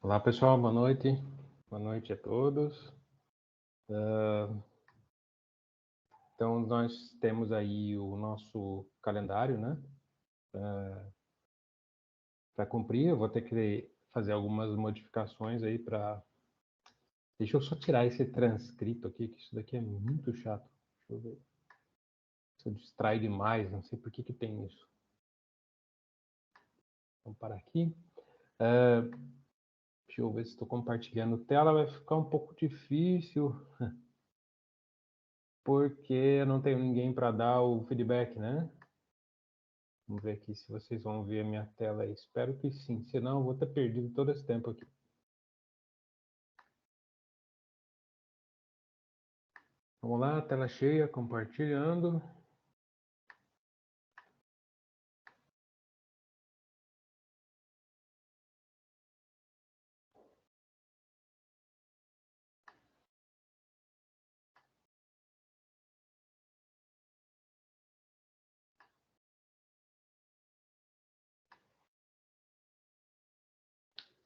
Olá pessoal, boa noite. Boa noite a todos. Então nós temos aí o nosso calendário, né? Para cumprir, eu vou ter que fazer algumas modificações aí para. Deixa eu só tirar esse transcrito aqui, que isso daqui é muito chato. Deixa eu ver. Isso distrai demais, não sei por que tem isso. Vamos parar aqui. Deixa eu ver se estou compartilhando tela, vai ficar um pouco difícil, porque eu não tenho ninguém para dar o feedback, né? Vamos ver aqui se vocês vão ver a minha tela aí. Espero que sim, senão eu vou ter perdido todo esse tempo aqui. Vamos lá, tela cheia, compartilhando.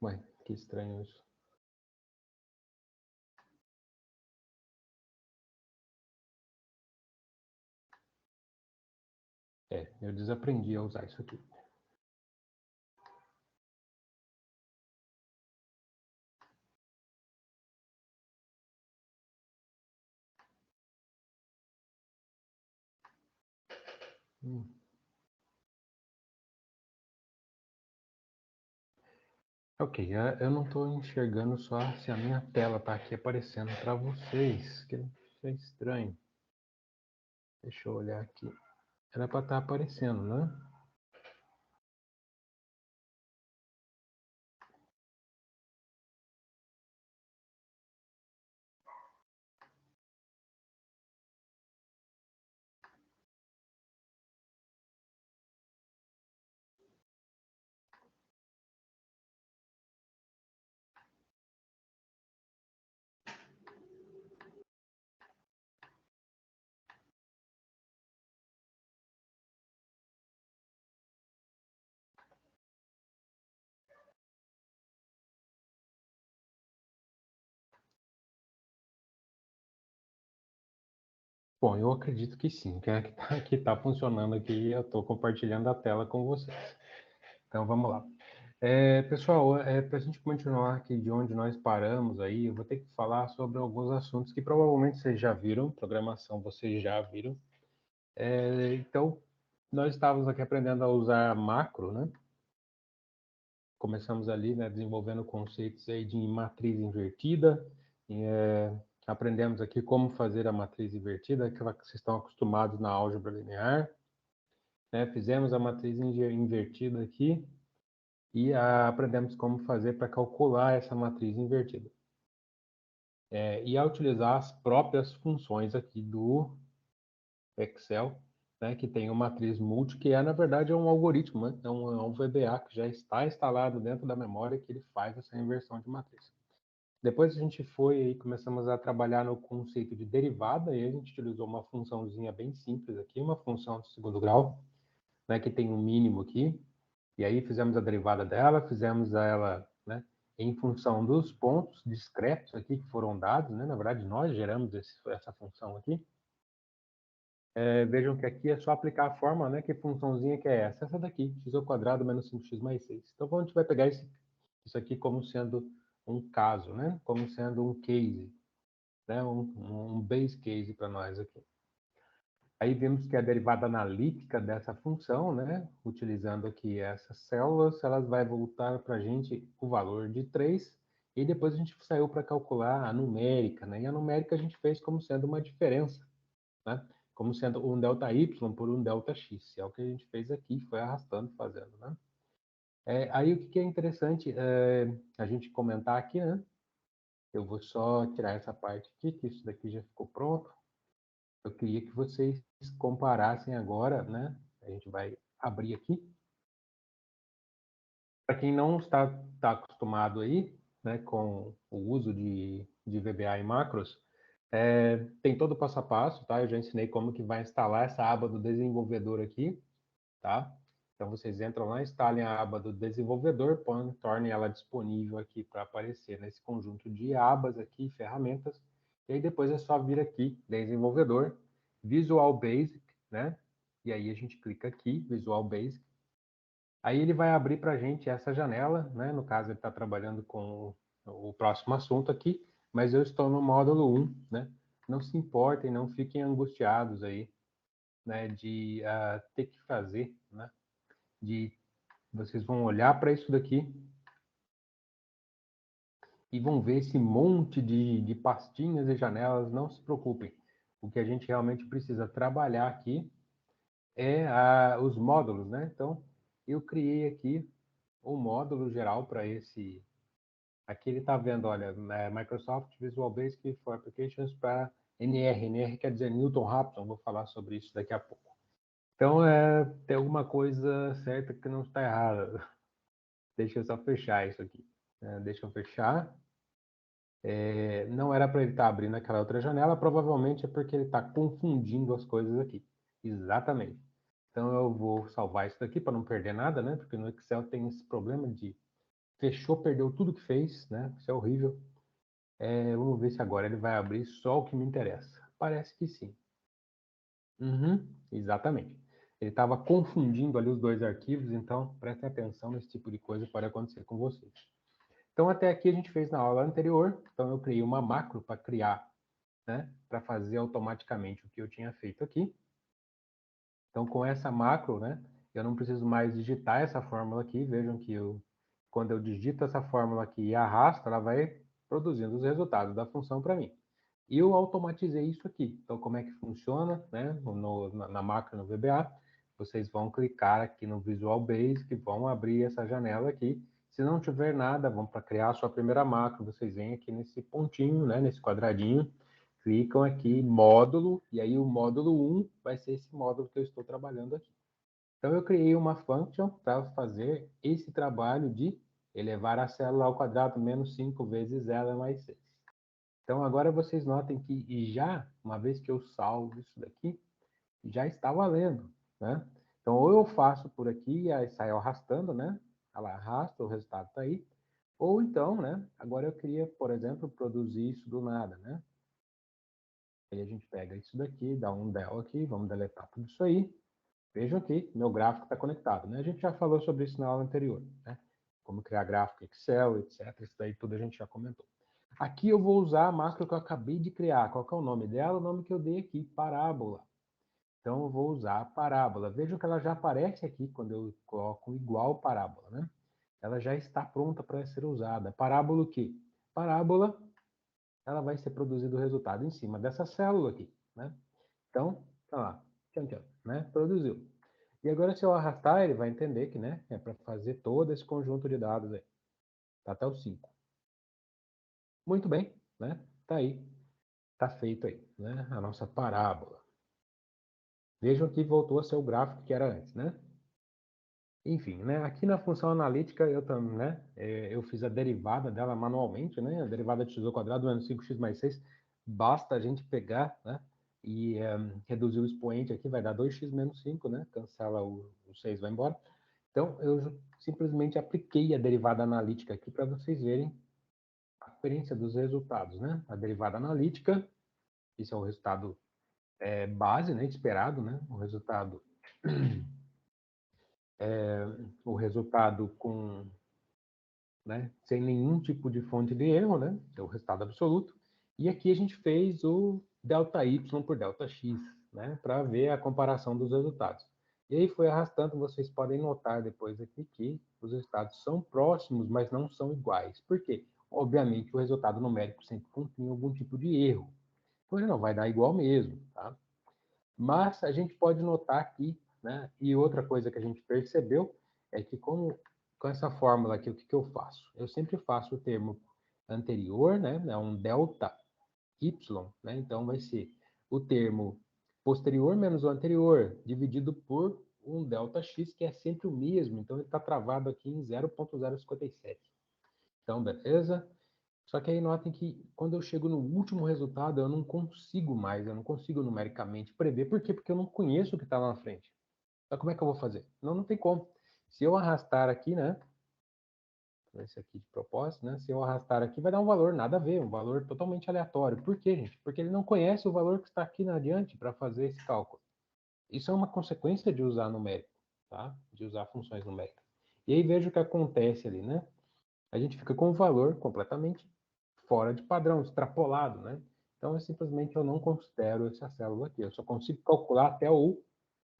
Ué, que estranho isso. Eu desaprendi a usar isso aqui. Ok, eu não estou enxergando só se a minha tela está aqui aparecendo para vocês, que isso é estranho. Deixa eu olhar aqui. Era para estar aparecendo, né? Bom, eu acredito que sim, que tá funcionando aqui. Eu estou compartilhando a tela com vocês. Então vamos lá. Pessoal, para a gente continuar aqui de onde nós paramos aí, eu vou ter que falar sobre alguns assuntos que provavelmente vocês já viram, programação vocês já viram. Então, nós estávamos aqui aprendendo a usar macro, né? Começamos ali, né, desenvolvendo conceitos aí de matriz invertida, aprendemos aqui como fazer a matriz invertida, aquela que vocês estão acostumados na álgebra linear, né? Fizemos a matriz invertida aqui, e aprendemos como fazer para calcular essa matriz invertida. E a utilizar as próprias funções aqui do Excel, né, que tem uma matriz multi, que na verdade, é um algoritmo, né? É um VBA que já está instalado dentro da memória, que ele faz essa inversão de matriz. Depois a gente foi e começamos a trabalhar no conceito de derivada, e a gente utilizou uma funçãozinha bem simples aqui, uma função de segundo grau, né, que tem um mínimo aqui, e aí fizemos a derivada dela, fizemos ela, né, em função dos pontos discretos aqui que foram dados, né? Na verdade, nós geramos essa função aqui. Vejam que aqui é só aplicar a fórmula, né? Que funçãozinha que é essa? Essa daqui, x² menos 5x mais 6. Então, a gente vai pegar isso aqui como sendo um caso, né? Como sendo um case, né? Um base case para nós aqui. Aí vimos que a derivada analítica dessa função, né, utilizando aqui essas células, elas vai voltar para a gente o valor de 3, e depois a gente saiu para calcular a numérica, né, e a numérica a gente fez como sendo uma diferença, né, como sendo um ΔY por um ΔX, é o que a gente fez aqui, foi arrastando, fazendo, né. Aí o que é interessante a gente comentar aqui, né, eu vou só tirar essa parte aqui, que isso daqui já ficou pronto. Eu queria que vocês comparassem agora, né? A gente vai abrir aqui. Para quem não está acostumado aí, né, com o uso de VBA e macros, tem todo o passo a passo, tá? Eu já ensinei como que vai instalar essa aba do desenvolvedor aqui, tá? Então, vocês entram lá, instalem a aba do desenvolvedor, tornem ela disponível aqui para aparecer nesse conjunto de abas aqui, ferramentas. E aí depois é só vir aqui, desenvolvedor, Visual Basic, né? E aí a gente clica aqui, Visual Basic. Aí ele vai abrir para a gente essa janela, né? No caso, ele está trabalhando com o próximo assunto aqui, mas eu estou no módulo 1, né? Não se importem, não fiquem angustiados aí, né? De ter que fazer, né? Vocês vão olhar para isso daqui e vão ver esse monte de pastinhas e janelas. Não se preocupem. O que a gente realmente precisa trabalhar aqui é os módulos, né? Então, eu criei aqui um módulo geral para esse. Aqui ele está vendo, olha, Microsoft Visual Basic for Applications para NR. NR quer dizer Newton Raphson. Vou falar sobre isso daqui a pouco. Então, tem alguma coisa certa que não está errada. Deixa eu só fechar isso aqui. Deixa eu fechar. Não era para ele estar abrindo aquela outra janela, provavelmente é porque ele está confundindo as coisas aqui. Exatamente. Então eu vou salvar isso daqui para não perder nada, né? Porque no Excel tem esse problema de fechou, perdeu tudo que fez, né? Isso é horrível. Vamos ver se agora ele vai abrir só o que me interessa. Parece que sim. Uhum, exatamente. Ele estava confundindo ali os dois arquivos, então prestem atenção nesse tipo de coisa que pode acontecer com vocês. Então, até aqui a gente fez na aula anterior. Então, eu criei uma macro para criar, né? Para fazer automaticamente o que eu tinha feito aqui. Então, com essa macro, né? Eu não preciso mais digitar essa fórmula aqui. Vejam que quando eu digito essa fórmula aqui e arrasto, ela vai produzindo os resultados da função para mim. E eu automatizei isso aqui. Então, como é que funciona, né? Na macro no VBA, vocês vão clicar aqui no Visual Basic, vão abrir essa janela aqui. Se não tiver nada, vão para criar a sua primeira macro, vocês vêm aqui nesse pontinho, né? Nesse quadradinho, clicam aqui, módulo, e aí o módulo 1 vai ser esse módulo que eu estou trabalhando aqui. Então, eu criei uma function para fazer esse trabalho de elevar a célula ao quadrado menos 5 vezes ela mais 6. Então, agora vocês notem que já, uma vez que eu salvo isso daqui, já está valendo, né? Então, ou eu faço por aqui e aí saio arrastando, né? Ela arrasta, o resultado está aí. Ou então, né? Agora eu queria, por exemplo, produzir isso do nada, né? Aí a gente pega isso daqui, dá um del aqui, vamos deletar tudo isso aí. Vejam aqui, meu gráfico está conectado, né? A gente já falou sobre isso na aula anterior, né? Como criar gráfico Excel, etc. Isso daí tudo a gente já comentou. Aqui eu vou usar a macro que eu acabei de criar. Qual que é o nome dela? O nome que eu dei aqui, parábola. Então eu vou usar a parábola. Vejam que ela já aparece aqui quando eu coloco igual parábola, né? Ela já está pronta para ser usada. Parábola o quê? Parábola, ela vai ser produzido o resultado em cima dessa célula aqui, né? Então, tá lá, tchan, tchan, né? Produziu. E agora, se eu arrastar, ele vai entender que, né, é para fazer todo esse conjunto de dados aí. Tá até o 5. Muito bem, né? Tá aí. Tá feito aí, né? A nossa parábola. Vejam que voltou a ser o gráfico que era antes, né? Enfim, né? Aqui na função analítica eu também, né? Eu fiz a derivada dela manualmente, né? A derivada de x ao quadrado menos 5x mais 6. Basta a gente pegar, né? E reduzir o expoente aqui, vai dar 2x menos 5, né? Cancela o 6, vai embora. Então, eu simplesmente apliquei a derivada analítica aqui para vocês verem a diferença dos resultados, né? A derivada analítica, isso é o resultado base, né? Esperado, né? O resultado com, né? Sem nenhum tipo de fonte de erro, né? É o resultado absoluto. E aqui a gente fez o delta y por delta x, né? Para ver a comparação dos resultados. E aí foi arrastando, vocês podem notar depois aqui que os resultados são próximos, mas não são iguais. Por quê? Obviamente o resultado numérico sempre contém algum tipo de erro. Então ele não vai dar igual mesmo, tá? Mas a gente pode notar aqui, né? E outra coisa que a gente percebeu é que como com essa fórmula aqui, o que eu faço? Eu sempre faço o termo anterior, né? É um delta y, né? Então vai ser o termo posterior menos o anterior, dividido por um Δx, que é sempre o mesmo. Então, ele está travado aqui em 0,057. Então, beleza? Só que aí notem que quando eu chego no último resultado, eu não consigo mais, eu não consigo numericamente prever. Por quê? Porque eu não conheço o que está lá na frente. Então, como é que eu vou fazer? Não tem como. Se eu arrastar aqui, né? Esse aqui de propósito, né? Se eu arrastar aqui, vai dar um valor nada a ver, um valor totalmente aleatório. Por quê, gente? Porque ele não conhece o valor que está aqui na adiante para fazer esse cálculo. Isso é uma consequência de usar numérico, tá? De usar funções numéricas. E aí veja o que acontece ali, né? A gente fica com um valor completamente fora de padrão, extrapolado, né? Então, simplesmente eu não considero essa célula aqui. Eu só consigo calcular até o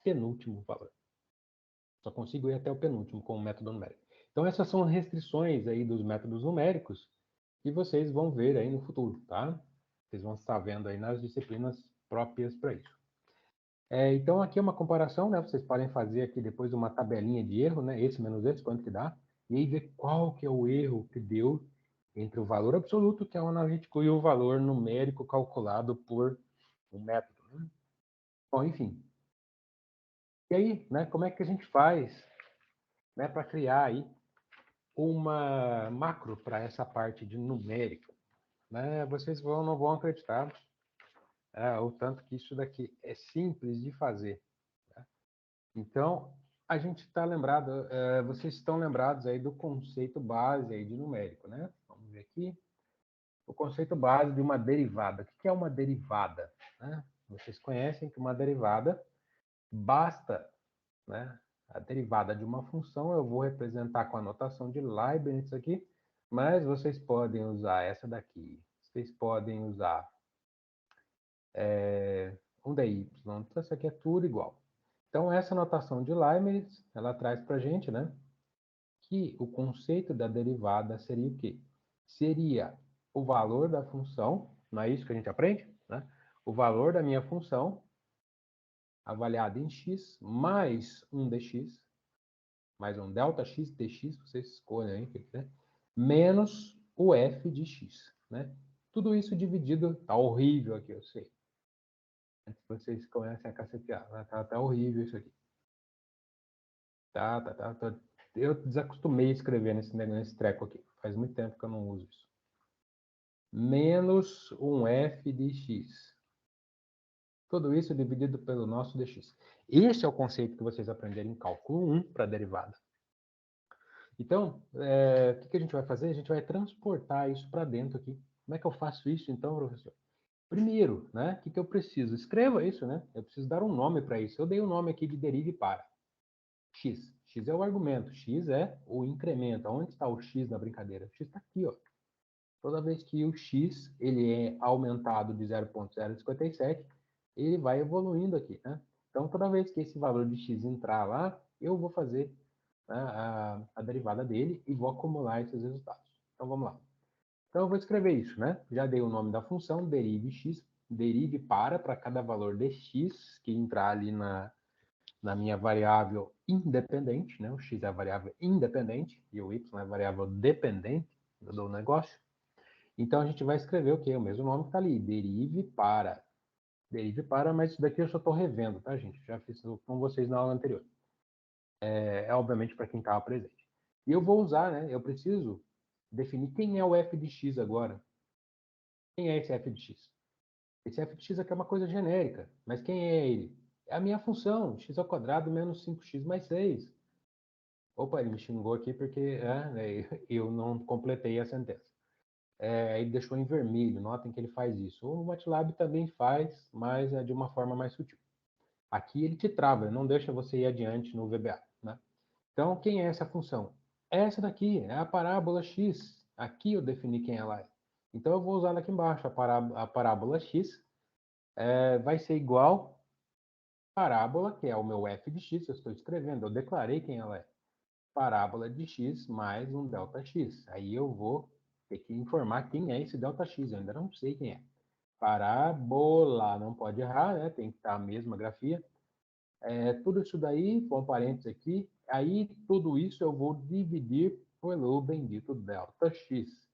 penúltimo valor. Só consigo ir até o penúltimo com o método numérico. Então, essas são restrições aí dos métodos numéricos que vocês vão ver aí no futuro, tá? Vocês vão estar vendo aí nas disciplinas próprias para isso. Então, aqui é uma comparação, né? Vocês podem fazer aqui depois uma tabelinha de erro, né? Esse menos esse, quanto que dá. E aí ver qual que é o erro que deu entre o valor absoluto, que é o analítico, e o valor numérico calculado por um método, né? Bom, enfim. E aí, né? Como é que a gente faz, né? Para criar aí uma macro para essa parte de numérico, né? Vocês não vão acreditar o tanto que isso daqui é simples de fazer. Então, a gente está lembrado, vocês estão lembrados aí do conceito base aí de numérico, né? Vamos ver aqui. O conceito base de uma derivada. O que é uma derivada? Né? Vocês conhecem que uma derivada basta, né? A derivada de uma função eu vou representar com a notação de Leibniz aqui, mas vocês podem usar essa daqui. Vocês podem usar um dy. Então, isso aqui é tudo igual. Então, essa notação de Leibniz, ela traz para a gente, né? Que o conceito da derivada seria o quê? Seria o valor da função, não é isso que a gente aprende? Né? O valor da minha função, avaliado em x, mais um dx, mais um delta x dx, vocês escolhem aí, né? Menos o f de x. Né? Tudo isso dividido, tá horrível aqui, eu sei. Vocês conhecem a caceteada, né? Tá horrível isso aqui. Tá. Eu desacostumei a escrever nesse treco aqui. Faz muito tempo que eu não uso isso. Menos um f de x. Tudo isso dividido pelo nosso dx. Esse é o conceito que vocês aprenderam em cálculo 1 para derivada. Então, o que a gente vai fazer? A gente vai transportar isso para dentro aqui. Como é que eu faço isso, então, professor? Primeiro, né, o que eu preciso? Escreva isso, né? Eu preciso dar um nome para isso. Eu dei o nome aqui de derive para x. X é o argumento, x é o incremento. Onde está o x na brincadeira? O x está aqui, ó. Toda vez que o x ele é aumentado de 0,057, ele vai evoluindo aqui, né? Então, toda vez que esse valor de x entrar lá, eu vou fazer, né, a derivada dele e vou acumular esses resultados. Então, vamos lá. Então, eu vou escrever isso, né? Já dei o nome da função, derive x, derive para cada valor de x que entrar ali na minha variável independente, né? O x é a variável independente e o y é a variável dependente do negócio. Então, a gente vai escrever o quê? O mesmo nome que está ali, derive para. Derive para, mas isso daqui eu só estou revendo, tá, gente? Já fiz com vocês na aula anterior. Obviamente para quem estava presente. E eu vou usar, né? Eu preciso definir quem é o f de x agora. Quem é esse f de x? Esse f de x aqui é uma coisa genérica, mas quem é ele? É a minha função, x ao quadrado menos 5x mais 6. Opa, ele me xingou aqui porque eu não completei a sentença. Ele deixou em vermelho, notem que ele faz isso. O MATLAB também faz, mas é de uma forma mais sutil. Aqui ele te trava, ele não deixa você ir adiante no VBA. Né? Então, quem é essa função? Essa daqui é a parábola x. Aqui eu defini quem ela é. Então, eu vou usar ela aqui embaixo. A parábola x vai ser igual a parábola, que é o meu f de x, eu estou escrevendo, eu declarei quem ela é. Parábola de x mais um delta x. Aí eu vou ter que informar quem é esse delta x, eu ainda não sei quem é. Parábola, não pode errar, né? Tem que estar a mesma grafia. Tudo isso daí, com parênteses aqui, aí tudo isso eu vou dividir pelo bendito delta x.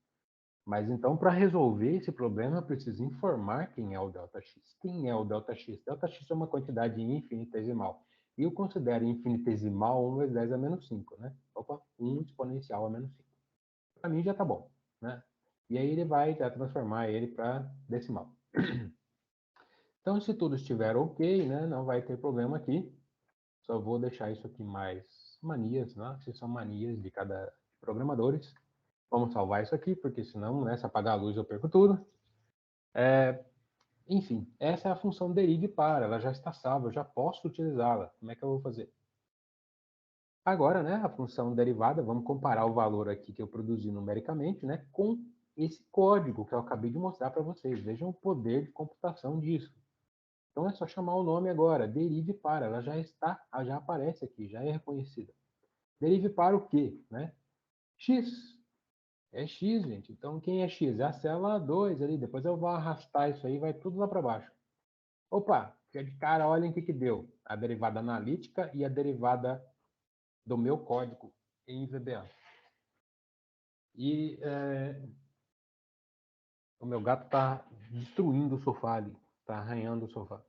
Mas então, para resolver esse problema, eu preciso informar quem é o ΔX. Quem é o ΔX? ΔX é uma quantidade infinitesimal. E eu considero infinitesimal 1 vezes 10 a menos 5, né? Opa, 1 exponencial a menos 5. Para mim já está bom, né? E aí ele vai já transformar ele para decimal. Então, se tudo estiver ok, né, não vai ter problema aqui. Só vou deixar isso aqui mais manias, né? Se são manias de cada programadores. Vamos salvar isso aqui, porque senão, né, se apagar a luz eu perco tudo. Enfim, essa é a função derive para, ela já está salva, eu já posso utilizá-la. Como é que eu vou fazer? Agora, né, a função derivada, vamos comparar o valor aqui que eu produzi numericamente, né, com esse código que eu acabei de mostrar para vocês. Vejam o poder de computação disso. Então é só chamar o nome agora, derive para, ela já está, ela já aparece aqui, já é reconhecida. Derive para o quê, né? X. É X, gente. Então quem é X? É a célula 2 ali. Depois eu vou arrastar isso aí, vai tudo lá para baixo. Opa, de cara, olhem o que que deu. A derivada analítica e a derivada do meu código em VBA. E o meu gato está destruindo o sofá ali, está arranhando o sofá.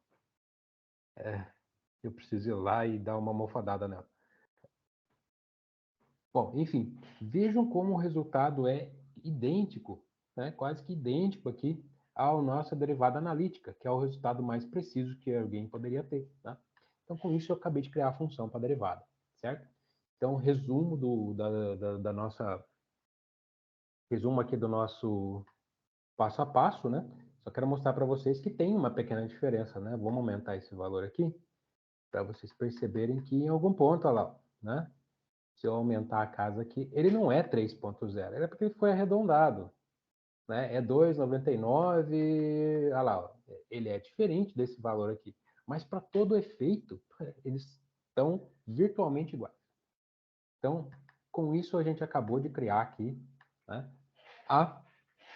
Eu preciso ir lá e dar uma almofadada nela. Bom, enfim, vejam como o resultado é idêntico, né? Quase que idêntico aqui à nossa derivada analítica, que é o resultado mais preciso que alguém poderia ter. Tá? Então, com isso, eu acabei de criar a função para a derivada, certo? Então, resumo da nossa resumo aqui do nosso passo a passo, né? Só quero mostrar para vocês que tem uma pequena diferença, né? Vamos aumentar esse valor aqui para vocês perceberem que em algum ponto, olha lá, né? Se eu aumentar a casa aqui, ele não é 3.0, é porque ele foi arredondado, né? É 2,99, olha lá, ó, ele é diferente desse valor aqui, mas para todo efeito, eles estão virtualmente iguais. Então, com isso a gente acabou de criar aqui, né, a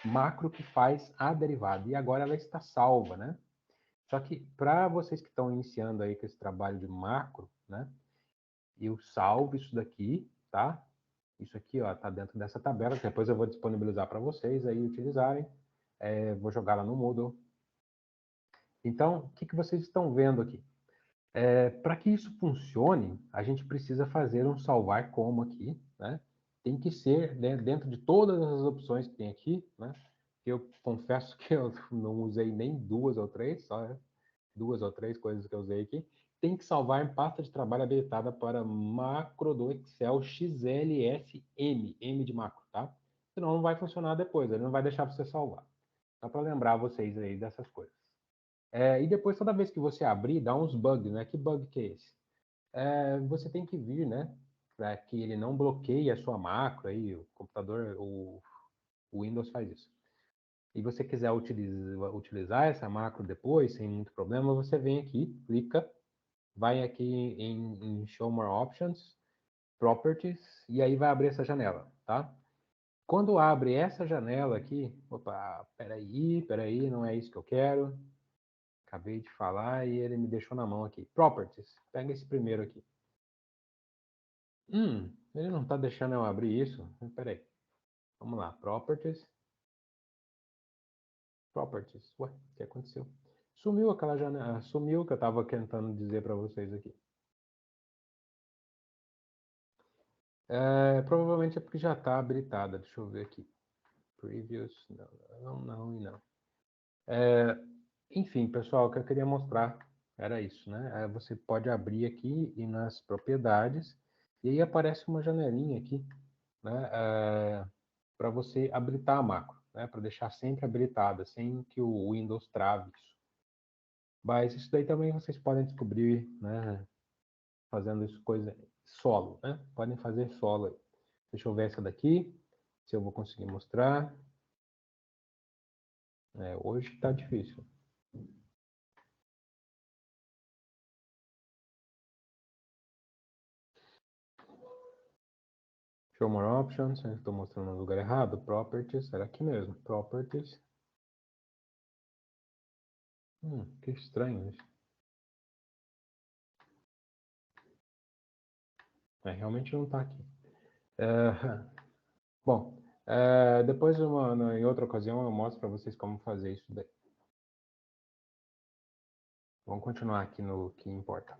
macro que faz a derivada, e agora ela está salva, né? Só que para vocês que estão iniciando aí com esse trabalho de macro, né, eu salvo isso daqui, tá? Isso aqui, ó, tá dentro dessa tabela, que depois eu vou disponibilizar para vocês aí utilizarem. Vou jogar lá no Moodle. Então, o que, que vocês estão vendo aqui? Para que isso funcione, a gente precisa fazer um salvar como aqui, né? Tem que ser, né, dentro de todas as opções que tem aqui, né? Eu confesso que eu não usei nem duas ou três, só duas ou três coisas que eu usei aqui. Tem que salvar em pasta de trabalho habilitada para macro do Excel XLSM, M de macro, tá? Senão não vai funcionar depois, ele não vai deixar você salvar. Só para lembrar vocês aí dessas coisas. E depois, toda vez que você abrir, dá uns bugs, né? Que bug que é esse? Você tem que vir, né? Para que ele não bloqueie a sua macro aí, o computador, o Windows faz isso. E você quiser utilizar essa macro depois, sem muito problema, você vem aqui, clica, vai aqui em Show More Options, Properties, e aí vai abrir essa janela, tá? Quando abre essa janela aqui, opa, peraí, não é isso que eu quero. Acabei de falar e ele me deixou na mão aqui. Properties, pega esse primeiro aqui. Ele não está deixando eu abrir isso. Peraí, vamos lá, Properties. Properties, ué, o que aconteceu? Sumiu aquela janela, sumiu o que eu estava tentando dizer para vocês aqui. Provavelmente é porque já está habilitada. Deixa eu ver aqui. Previews, não. Enfim, pessoal, o que eu queria mostrar era isso, né? Você pode abrir aqui e nas propriedades, e aí aparece uma janelinha aqui, né? Para você habilitar a macro, né? Para deixar sempre habilitada, sem que o Windows trave isso. Mas isso daí também vocês podem descobrir, né? Fazendo isso coisa solo, né? Podem fazer solo aí. Deixa eu ver essa daqui, se eu vou conseguir mostrar. Hoje está difícil. Show more options, estou mostrando no lugar errado. Properties, era aqui mesmo. Properties. Que estranho isso. Realmente não está aqui. Bom, depois em outra ocasião eu mostro para vocês como fazer isso daí. Vamos continuar aqui no que importa.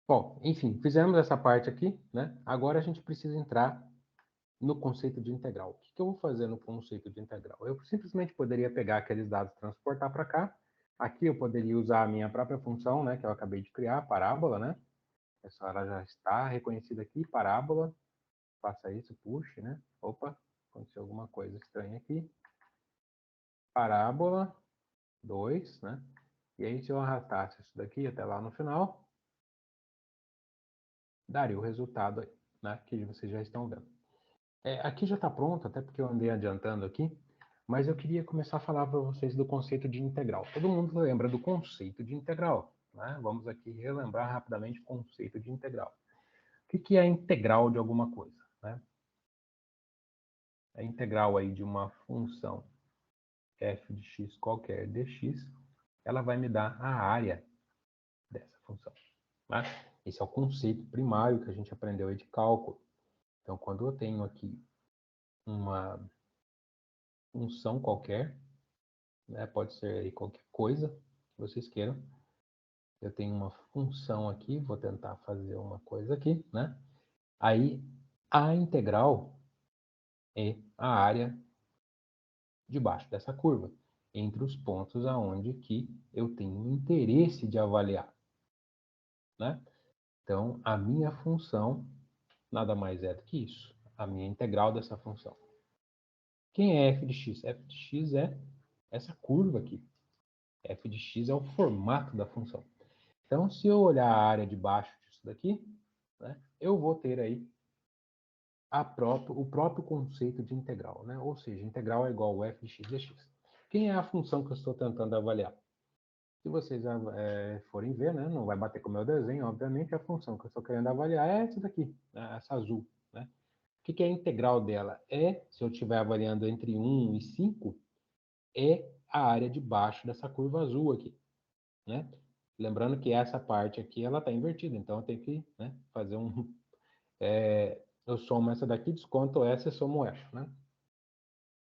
Bom, enfim, fizemos essa parte aqui, né? Agora a gente precisa entrar no conceito de integral. O que eu vou fazer no conceito de integral? Eu simplesmente poderia pegar aqueles dados e transportar para cá, Aqui eu poderia usar a minha própria função, né, que eu acabei de criar, parábola, né? Essa ela já está reconhecida aqui, parábola. Faça isso, puxe, né? Opa, aconteceu alguma coisa estranha aqui. Parábola 2, né? E aí, se eu arrastasse isso daqui até lá no final, daria o resultado aí, né? Que vocês já estão vendo. Aqui já está pronto, até porque eu andei adiantando aqui, mas eu queria começar a falar para vocês do conceito de integral. Todo mundo lembra do conceito de integral, né? Vamos aqui relembrar rapidamente o conceito de integral. O que é a integral de alguma coisa, né? A integral aí de uma função f de x qualquer dx, ela vai me dar a área dessa função. Né? Esse é o conceito primário que a gente aprendeu aí de cálculo. Então, quando eu tenho aqui uma função qualquer, né, pode ser aí qualquer coisa que vocês queiram, eu tenho uma função aqui, vou tentar fazer uma coisa aqui, né? Aí, a integral é a área debaixo dessa curva, entre os pontos aonde que eu tenho interesse de avaliar, né? Então, a minha função nada mais é do que isso, a minha integral dessa função. Quem é f de x? F de x é essa curva aqui. F de x é o formato da função. Então, se eu olhar a área de baixo disso daqui, né, eu vou ter aí o próprio conceito de integral, né? Ou seja, integral é igual a f de x dx. Quem é a função que eu estou tentando avaliar? Se vocês forem ver, né, não vai bater com o meu desenho, obviamente, a função que eu estou querendo avaliar é essa daqui, né, essa azul. Né? O que é a integral dela? Se eu estiver avaliando entre 1 e 5, é a área de baixo dessa curva azul aqui. Né? Lembrando que essa parte aqui ela está invertida, então eu tenho que, né, fazer um... eu somo essa daqui, desconto essa e somo essa. Né?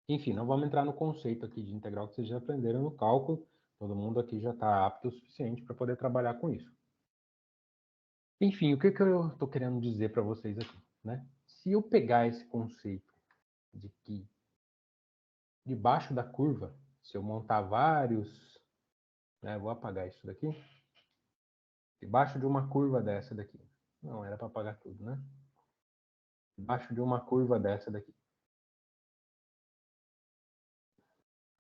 Enfim, não vamos entrar no conceito aqui de integral que vocês já aprenderam no cálculo. Todo mundo aqui já está apto o suficiente para poder trabalhar com isso. Enfim, o que eu estou querendo dizer para vocês aqui? Né? Se eu pegar esse conceito de que debaixo da curva, se eu montar vários... Né, vou apagar isso daqui. Debaixo de uma curva dessa daqui. Não, era para apagar tudo, né? Debaixo de uma curva dessa daqui.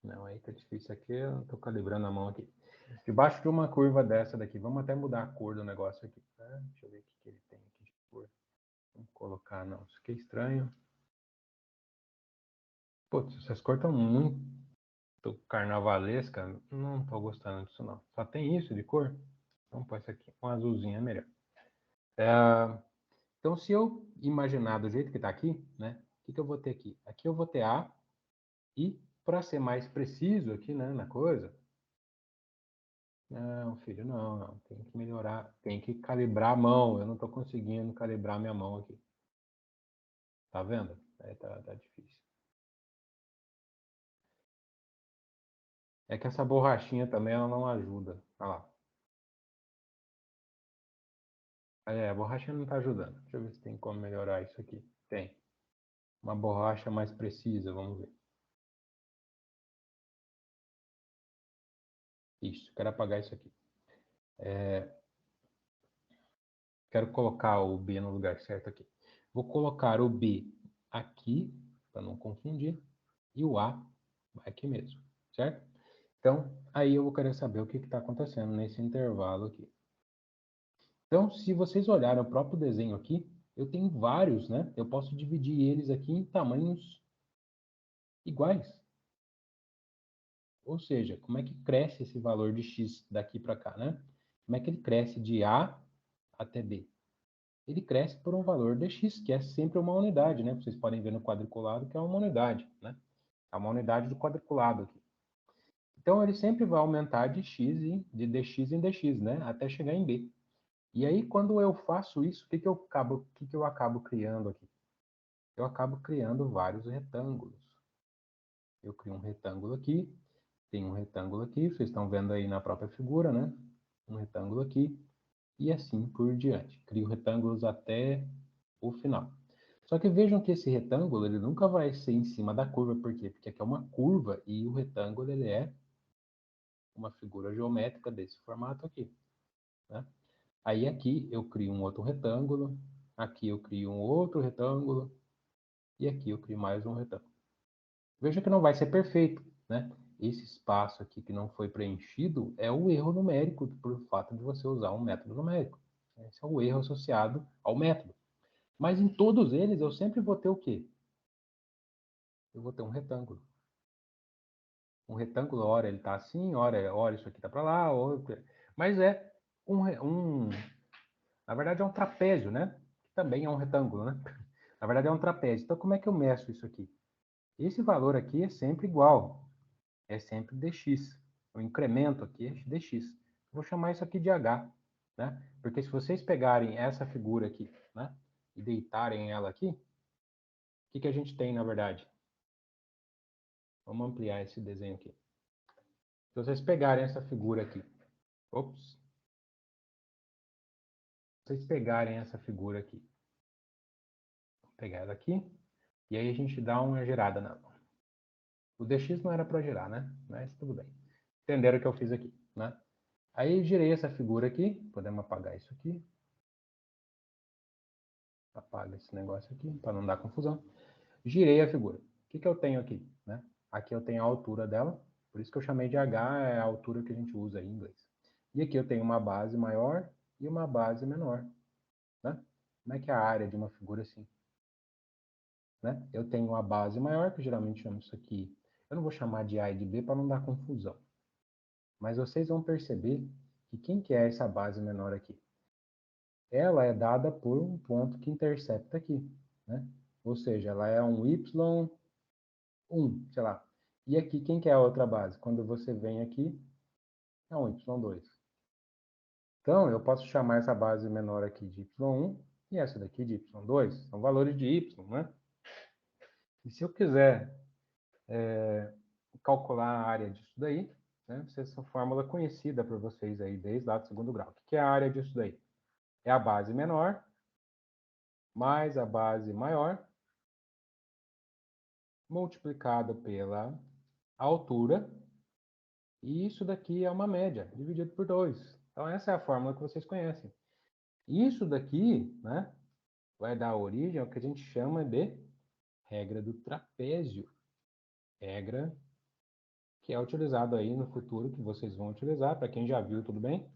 Não, aí tá difícil aqui, eu estou calibrando a mão aqui. Debaixo de uma curva dessa daqui, vamos até mudar a cor do negócio aqui. Né? Deixa eu ver o que ele tem aqui de cor. Vamos colocar, não, isso aqui é estranho. Putz, essas cores estão muito carnavalesca, não estou gostando disso não. Só tem isso de cor? Vamos pôr isso aqui, um azulzinho é melhor. Então, se eu imaginar do jeito que está aqui, né, o que eu vou ter aqui? Aqui eu vou ter A, e para ser mais preciso aqui, né, na coisa, não, filho, não, tem que melhorar, tem que calibrar a mão, eu não estou conseguindo calibrar minha mão aqui. Tá vendo? Tá difícil. É que essa borrachinha também ela não ajuda. Olha lá. A borracha não está ajudando. Deixa eu ver se tem como melhorar isso aqui. Tem. Uma borracha mais precisa, vamos ver. Isso, quero apagar isso aqui. Quero colocar o B no lugar certo aqui. Vou colocar o B aqui, para não confundir, e o A aqui mesmo, certo? Então, aí eu vou querer saber o que está acontecendo nesse intervalo aqui. Então, se vocês olharem o próprio desenho aqui, eu tenho vários, né? Eu posso dividir eles aqui em tamanhos iguais. Ou seja, como é que cresce esse valor de x daqui para cá, né? Como é que ele cresce de A até B? Ele cresce por um valor de x, que é sempre uma unidade, né? Vocês podem ver no quadriculado que é uma unidade, né? É uma unidade do quadriculado aqui. Então, ele sempre vai aumentar de x de dx em dx, né? Até chegar em b. E aí, quando eu faço isso, o que eu acabo criando aqui? Eu acabo criando vários retângulos. Eu crio um retângulo aqui, tem um retângulo aqui, vocês estão vendo aí na própria figura, né? Um retângulo aqui, e assim por diante. Crio retângulos até o final. Só que vejam que esse retângulo ele nunca vai ser em cima da curva, por quê? Porque aqui é uma curva e o retângulo ele é uma figura geométrica desse formato aqui, né? Aí aqui eu crio um outro retângulo, aqui eu crio um outro retângulo, e aqui eu crio mais um retângulo. Veja que não vai ser perfeito, né? Esse espaço aqui que não foi preenchido é o erro numérico por fato de você usar um método numérico. Esse é o erro associado ao método. Mas em todos eles eu sempre vou ter o quê? Eu vou ter um retângulo. Um retângulo, ora ele está assim, ora isso aqui está para lá, mas é na verdade é um trapézio, né? Que também é um retângulo, né? Na verdade é um trapézio. Então como é que eu meço isso aqui? Esse valor aqui é sempre igual, é sempre dx. O incremento aqui é dx. Vou chamar isso aqui de h, né? Porque se vocês pegarem essa figura aqui, né, e deitarem ela aqui, o que a gente tem na verdade? Vamos ampliar esse desenho aqui. Se vocês pegarem essa figura aqui, ops, se vocês pegarem essa figura aqui, vou pegar ela aqui, e aí a gente dá uma gerada nela. O dx não era para gerar, né? Mas tudo bem. Entenderam o que eu fiz aqui, né? Aí girei essa figura aqui, podemos apagar isso aqui. Apaga esse negócio aqui, para não dar confusão. Girei a figura. O que eu tenho aqui, né? Aqui eu tenho a altura dela, por isso que eu chamei de H, é a altura que a gente usa em inglês. E aqui eu tenho uma base maior e uma base menor, né? Como é que é a área de uma figura assim? Né? Eu tenho uma base maior, que geralmente chamo isso aqui, eu não vou chamar de A e de B para não dar confusão. Mas vocês vão perceber que quem que é essa base menor aqui? Ela é dada por um ponto que intercepta aqui, né? Ou seja, ela é um y1, sei lá. E aqui, quem que é a outra base? Quando você vem aqui, é um y2. Então, eu posso chamar essa base menor aqui de y1 e essa daqui de y2. São valores de y, né? E se eu quiser calcular a área disso daí, né? Essa fórmula conhecida por vocês aí desde lá do segundo grau. O que é a área disso daí? É a base menor mais a base maior multiplicado pela altura, e isso daqui é uma média, dividido por 2. Então, essa é a fórmula que vocês conhecem. Isso daqui, né, vai dar origem ao que a gente chama de regra do trapézio. Regra que é utilizado aí no futuro, que vocês vão utilizar, para quem já viu, tudo bem?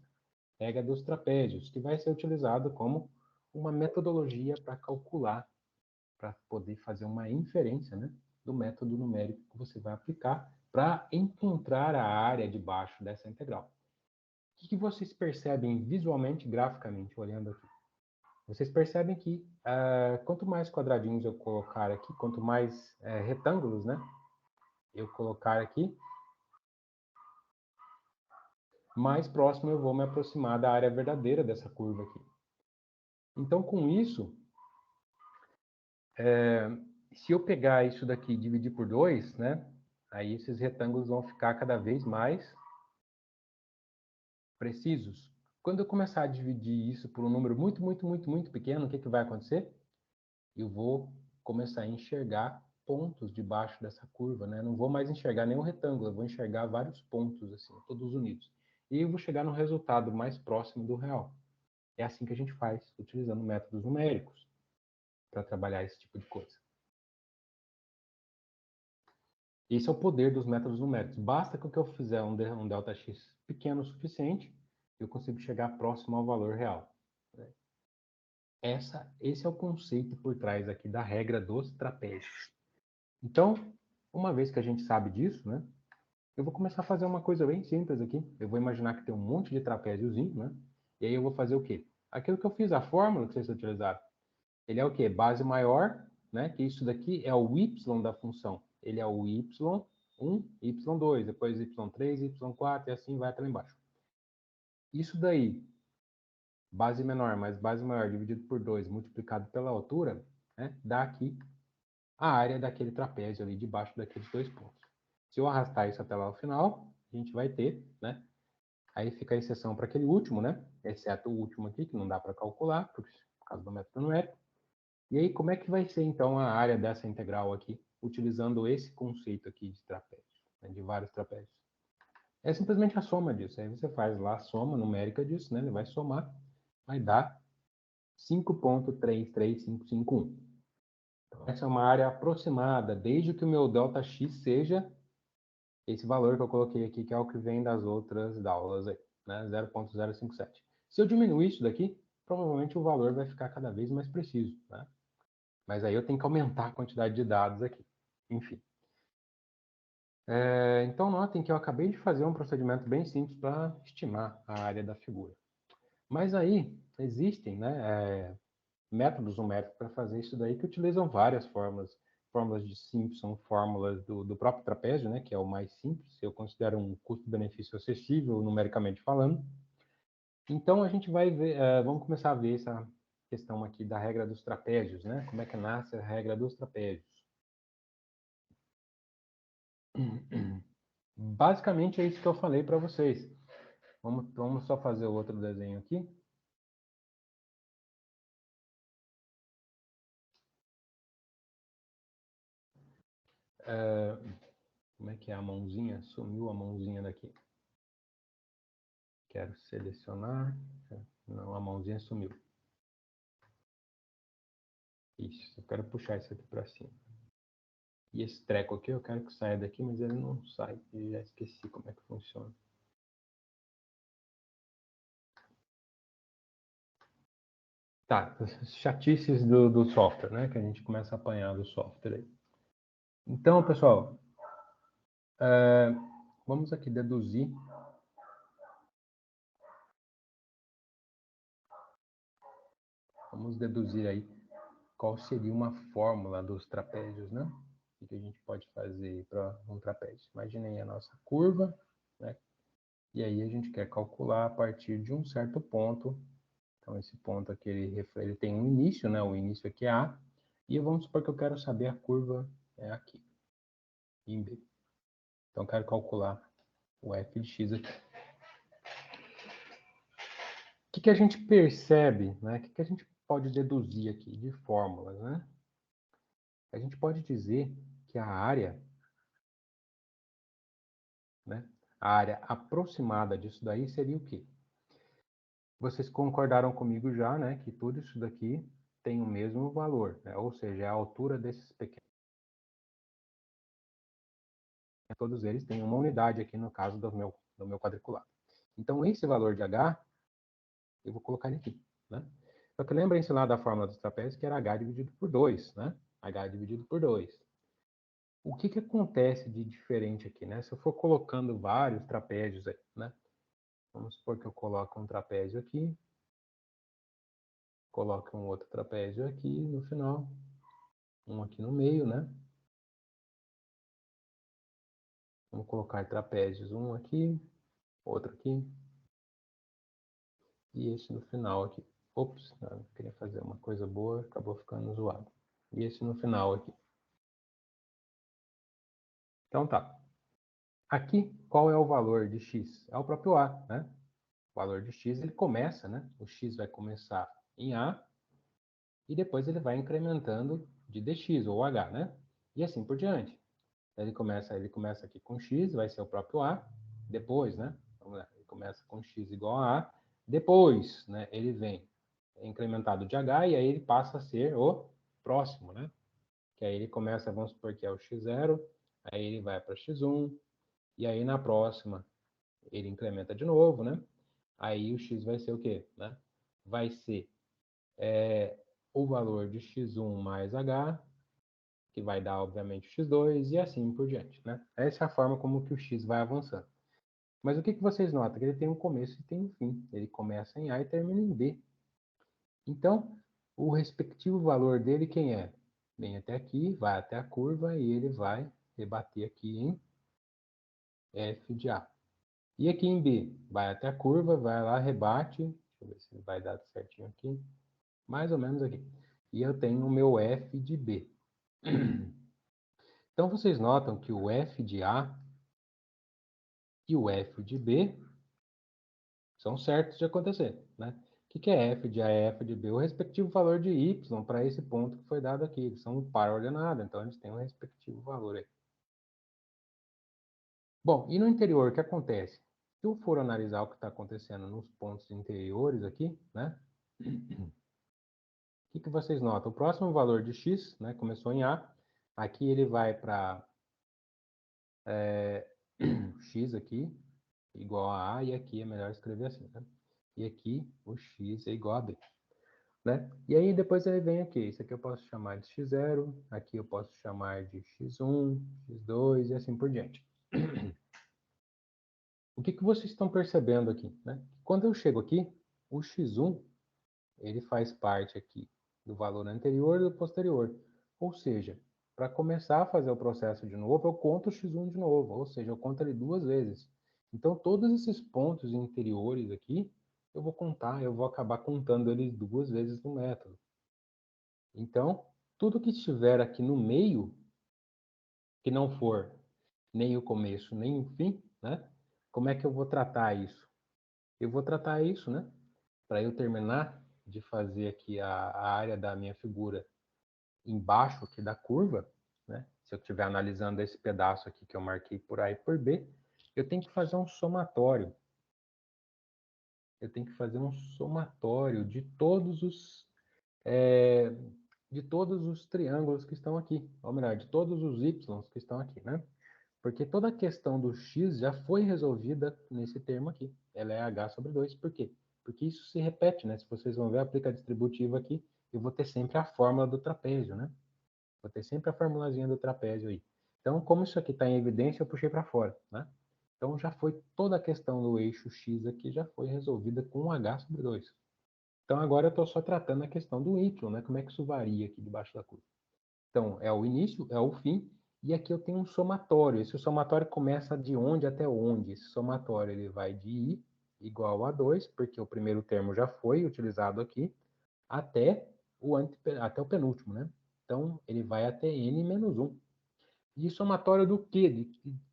Regra dos trapézios, que vai ser utilizado como uma metodologia para calcular, para poder fazer uma inferência, né, do método numérico que você vai aplicar para encontrar a área debaixo dessa integral. O que vocês percebem visualmente, graficamente, olhando aqui? Vocês percebem que quanto mais quadradinhos eu colocar aqui, quanto mais retângulos, né, eu colocar aqui, mais próximo eu vou me aproximar da área verdadeira dessa curva aqui. Então, com isso, se eu pegar isso daqui e dividir por 2, né, aí esses retângulos vão ficar cada vez mais precisos. Quando eu começar a dividir isso por um número muito, muito, muito, muito pequeno, o que vai acontecer? Eu vou começar a enxergar pontos debaixo dessa curva, né? Não vou mais enxergar nenhum retângulo, eu vou enxergar vários pontos, assim, todos unidos. E eu vou chegar no resultado mais próximo do real. É assim que a gente faz, utilizando métodos numéricos para trabalhar esse tipo de coisa. Esse é o poder dos métodos numéricos. Basta que eu fizer um Δx pequeno o suficiente, eu consigo chegar próximo ao valor real. Esse é o conceito por trás aqui da regra dos trapézios. Então, uma vez que a gente sabe disso, né, eu vou começar a fazer uma coisa bem simples aqui. Eu vou imaginar que tem um monte de trapéziozinho, né? E aí eu vou fazer o quê? Aquilo que eu fiz, a fórmula que vocês utilizaram. Ele é o quê? Base maior, né? Que isso daqui é o y da função. Ele é o y1, y2, depois y3, y4 e assim vai até lá embaixo. Isso daí, base menor mais base maior dividido por 2 multiplicado pela altura, né? Dá aqui a área daquele trapézio ali debaixo daqueles dois pontos. Se eu arrastar isso até lá ao final, a gente vai ter, né? Aí fica a exceção para aquele último, né? Exceto o último aqui, que não dá para calcular, por causa do método numérico. E aí, como é que vai ser, então, a área dessa integral aqui, utilizando esse conceito aqui de trapézio, né? De vários trapézios? É simplesmente a soma disso. Aí você faz lá a soma numérica disso, né? Ele vai somar, vai dar 5,33551. Então, essa é uma área aproximada, desde que o meu ΔX seja esse valor que eu coloquei aqui, que é o que vem das outras aulas aí, né? 0,057. Se eu diminuir isso daqui, provavelmente o valor vai ficar cada vez mais preciso, né? Mas aí eu tenho que aumentar a quantidade de dados aqui. Enfim. Então, notem que eu acabei de fazer um procedimento bem simples para estimar a área da figura. Mas aí existem, né, métodos numéricos para fazer isso daí que utilizam várias fórmulas. Fórmulas de Simpson, fórmulas do próprio trapézio, né, que é o mais simples, eu considero um custo-benefício acessível, numericamente falando. Então, a gente vai ver, vamos começar a ver essa questão aqui da regra dos trapézios, né? Como é que nasce a regra dos trapézios. Basicamente é isso que eu falei para vocês. Vamos só fazer o outro desenho aqui. Como é que é a mãozinha? Sumiu a mãozinha daqui. Quero selecionar. Não, a mãozinha sumiu. Isso, eu quero puxar isso aqui para cima. E esse treco aqui eu quero que saia daqui, mas ele não sai. Eu já esqueci como é que funciona. Tá, chatices do software, né? Que a gente começa a apanhar do software aí. Então, pessoal, vamos aqui deduzir. Vamos deduzir aí qual seria uma fórmula dos trapézios, né? O que a gente pode fazer para um trapézio? Imaginem a nossa curva, né? E aí a gente quer calcular a partir de um certo ponto. Então, esse ponto aqui, ele tem um início, né? O início aqui é A. E vamos supor que eu quero saber a curva aqui, em B. Então, eu quero calcular o f de x aqui. O que a gente percebe, né? O que a gente pode deduzir aqui de fórmulas, né? A gente pode dizer que a área, né? A área aproximada disso daí seria o quê? Vocês concordaram comigo já, né? Que tudo isso daqui tem o mesmo valor, né? Ou seja, a altura desses pequenos. Todos eles têm uma unidade aqui no caso do meu quadriculado. Então, esse valor de H, eu vou colocar ele aqui, né? Só que lembrem-se lá da fórmula dos trapézios, que era H dividido por 2, né? H dividido por 2. O que acontece de diferente aqui, né? Se eu for colocando vários trapézios aí, né? Vamos supor que eu coloco um trapézio aqui, coloco um outro trapézio aqui no final, um aqui no meio, né? Vamos colocar trapézios, um aqui, outro aqui, e esse no final aqui. Ops, não, queria fazer uma coisa boa, acabou ficando zoado. E esse no final aqui. Então tá. Aqui, qual é o valor de x? É o próprio A, né? O valor de x, ele começa, né? O x vai começar em A, e depois ele vai incrementando de dx, ou h, né? E assim por diante. Ele começa aqui com x, vai ser o próprio a, depois, né? Vamos lá, ele começa com x igual a, depois, né? Ele vem incrementado de h, e aí ele passa a ser o próximo, né? Que aí ele começa, vamos supor que é o x0, aí ele vai para x1, e aí na próxima ele incrementa de novo, né? Aí o x vai ser o quê? Né? Vai ser o valor de x1 mais h, que vai dar, obviamente, o x2, e assim por diante, né? Essa é a forma como que o x vai avançando. Mas o que vocês notam? Que ele tem um começo e tem um fim. Ele começa em A e termina em B. Então, o respectivo valor dele, quem é? Vem até aqui, vai até a curva, e ele vai rebater aqui em f de A. E aqui em B, vai até a curva, vai lá, rebate, deixa eu ver se vai dar certinho aqui, mais ou menos aqui. E eu tenho o meu f de B. Então, vocês notam que o f de A e o f de B são certos de acontecer, né? O que é f de A e f de B? O respectivo valor de y para esse ponto que foi dado aqui. Eles são um par ordenado, então eles têm um respectivo valor aí. Bom, e no interior, o que acontece? Se eu for analisar o que está acontecendo nos pontos interiores aqui, né? O que vocês notam? O próximo valor de x, né, começou em A, aqui ele vai para x aqui, igual a A, e aqui é melhor escrever assim, né? E aqui o x é igual a B, né? E aí depois ele vem aqui, isso aqui eu posso chamar de x0, aqui eu posso chamar de x1, x2 e assim por diante. O que vocês estão percebendo aqui, né? Quando eu chego aqui, o x1, ele faz parte aqui do valor anterior e do posterior. Ou seja, para começar a fazer o processo de novo, eu conto o x1 de novo, ou seja, eu conto ele duas vezes. Então, todos esses pontos interiores aqui, eu vou contar, eu vou acabar contando eles duas vezes no método. Então, tudo que estiver aqui no meio, que não for nem o começo, nem o fim, né? Como é que eu vou tratar isso? Eu vou tratar isso, né? Para eu terminar de fazer aqui a área da minha figura embaixo aqui da curva, né? Se eu estiver analisando esse pedaço aqui que eu marquei por A e por B, eu tenho que fazer um somatório. Eu tenho que fazer um somatório de todos os triângulos que estão aqui, ou melhor, de todos os y que estão aqui, né? Porque toda a questão do x já foi resolvida nesse termo aqui. Ela é h sobre 2. Por quê? Porque isso se repete, né? Se vocês vão ver, aplica a distributiva aqui, eu vou ter sempre a fórmula do trapézio, né? Vou ter sempre a formulazinha do trapézio aí. Então, como isso aqui está em evidência, eu puxei para fora, né? Então, já foi toda a questão do eixo x aqui, já foi resolvida com h sobre 2. Então, agora eu estou só tratando a questão do y, né? Como é que isso varia aqui debaixo da curva. Então, é o início, é o fim, e aqui eu tenho um somatório. Esse somatório começa de onde até onde? Esse somatório ele vai de i igual a 2, porque o primeiro termo já foi utilizado aqui, até até o penúltimo, né? Então, ele vai até n menos 1. E somatório do quê?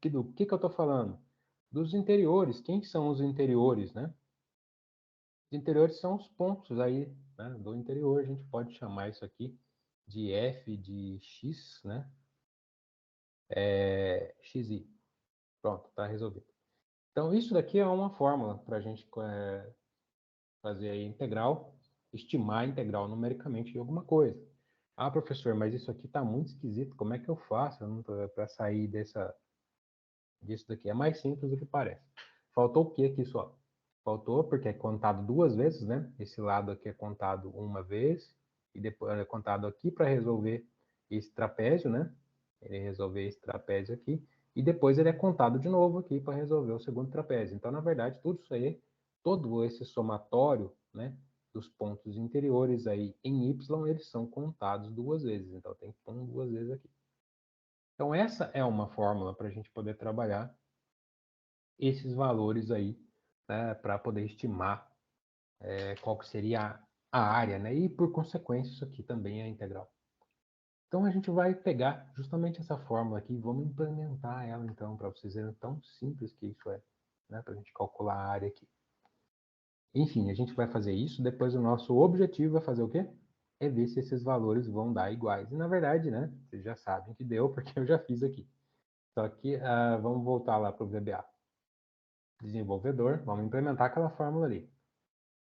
Do que eu estou falando? Dos interiores. Quem são os interiores, né? Os interiores são os pontos aí, né, do interior. A gente pode chamar isso aqui de f de x, né? xi. Pronto, está resolvido. Então, isso daqui é uma fórmula para a gente fazer a integral, estimar a integral numericamente de alguma coisa. Ah, professor, mas isso aqui está muito esquisito. Como é que eu faço para sair disso daqui? É mais simples do que parece. Faltou o que aqui só? Faltou porque é contado duas vezes, né? Esse lado aqui é contado uma vez e depois é contado aqui para resolver esse trapézio, né? Ele resolver esse trapézio aqui e depois ele é contado de novo aqui para resolver o segundo trapézio. Então, na verdade, tudo isso aí, todo esse somatório, né, dos pontos interiores aí em y, eles são contados duas vezes. Então, tem que pôr duas vezes aqui. Então, essa é uma fórmula para a gente poder trabalhar esses valores aí, né, para poder estimar qual que seria a área, né? E, por consequência, isso aqui também é integral. Então, a gente vai pegar justamente essa fórmula aqui e vamos implementar ela, então, para vocês verem tão simples que isso é, né? Para a gente calcular a área aqui. Enfim, a gente vai fazer isso, depois o nosso objetivo é fazer o quê? É ver se esses valores vão dar iguais. E, na verdade, né? Vocês já sabem que deu, porque eu já fiz aqui. Só que vamos voltar lá para o VBA. Desenvolvedor, vamos implementar aquela fórmula ali.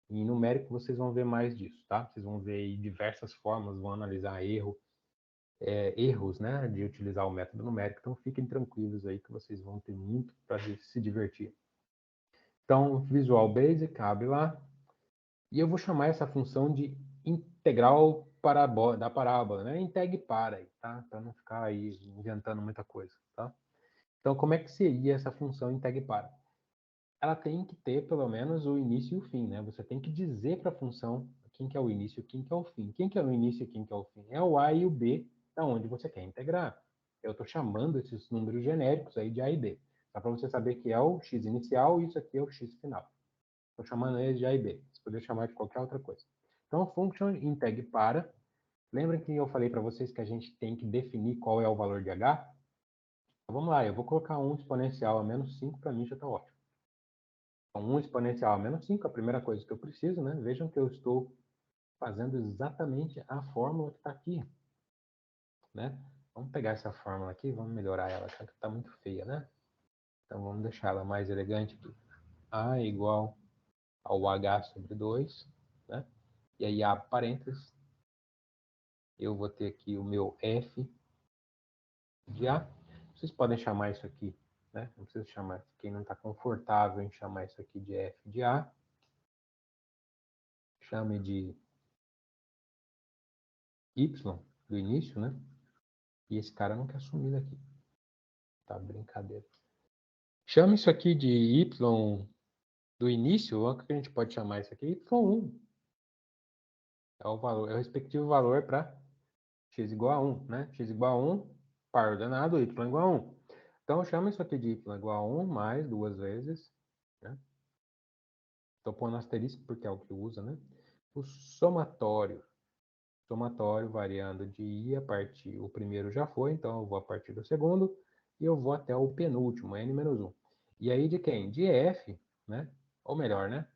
Em numérico vocês vão ver mais disso, tá? Vocês vão ver aí diversas formas, vão analisar erros, né, de utilizar o método numérico. Então fiquem tranquilos aí que vocês vão ter muito para se divertir. Então, Visual Basic, abre lá. E eu vou chamar essa função de integral da parábola, né? Integ para aí, tá? Para não ficar aí inventando muita coisa, tá? Então, como é que seria essa função integ para? Ela tem que ter pelo menos o início e o fim, né? Você tem que dizer para a função quem que é o início e quem que é o fim. Quem que é o início e quem que é o fim? É o A e o B, da onde você quer integrar. Eu estou chamando esses números genéricos aí de A e B. Só para você saber que é o x inicial e isso aqui é o x final. Estou chamando eles de A e B. Você poderia chamar de qualquer outra coisa. Então, function integ para. Lembra que eu falei para vocês que a gente tem que definir qual é o valor de h? Então, vamos lá, eu vou colocar um exponencial a menos 5, para mim já está ótimo. Então, 1 exponencial a menos 5, a primeira coisa que eu preciso, né? Vejam que eu estou fazendo exatamente a fórmula que está aqui, né? Vamos pegar essa fórmula aqui, vamos melhorar ela, que está muito feia, né? Então, vamos deixar ela mais elegante aqui. A é igual ao H sobre 2, né? E aí, abre parênteses. Eu vou ter aqui o meu F de A. Vocês podem chamar isso aqui, né? Não precisa chamar, quem não está confortável em chamar isso aqui de F de A, chame de Y do início, né? E esse cara não quer assumir daqui. Tá brincadeira. Chame isso aqui de Y do início, ou que a gente pode chamar isso aqui Y1. É o valor, é o respectivo valor para x igual a 1, né? X igual a 1, par ordenado, y igual a 1. Então, chama isso aqui de y igual a 1 mais 2 vezes, né? Estou pondo asterisco porque é o que usa, né? O somatório. Somatório variando de i a partir... O primeiro já foi, então eu vou a partir do segundo. E eu vou até o penúltimo, n menos 1. E aí de quem? De f, né? Ou melhor, né?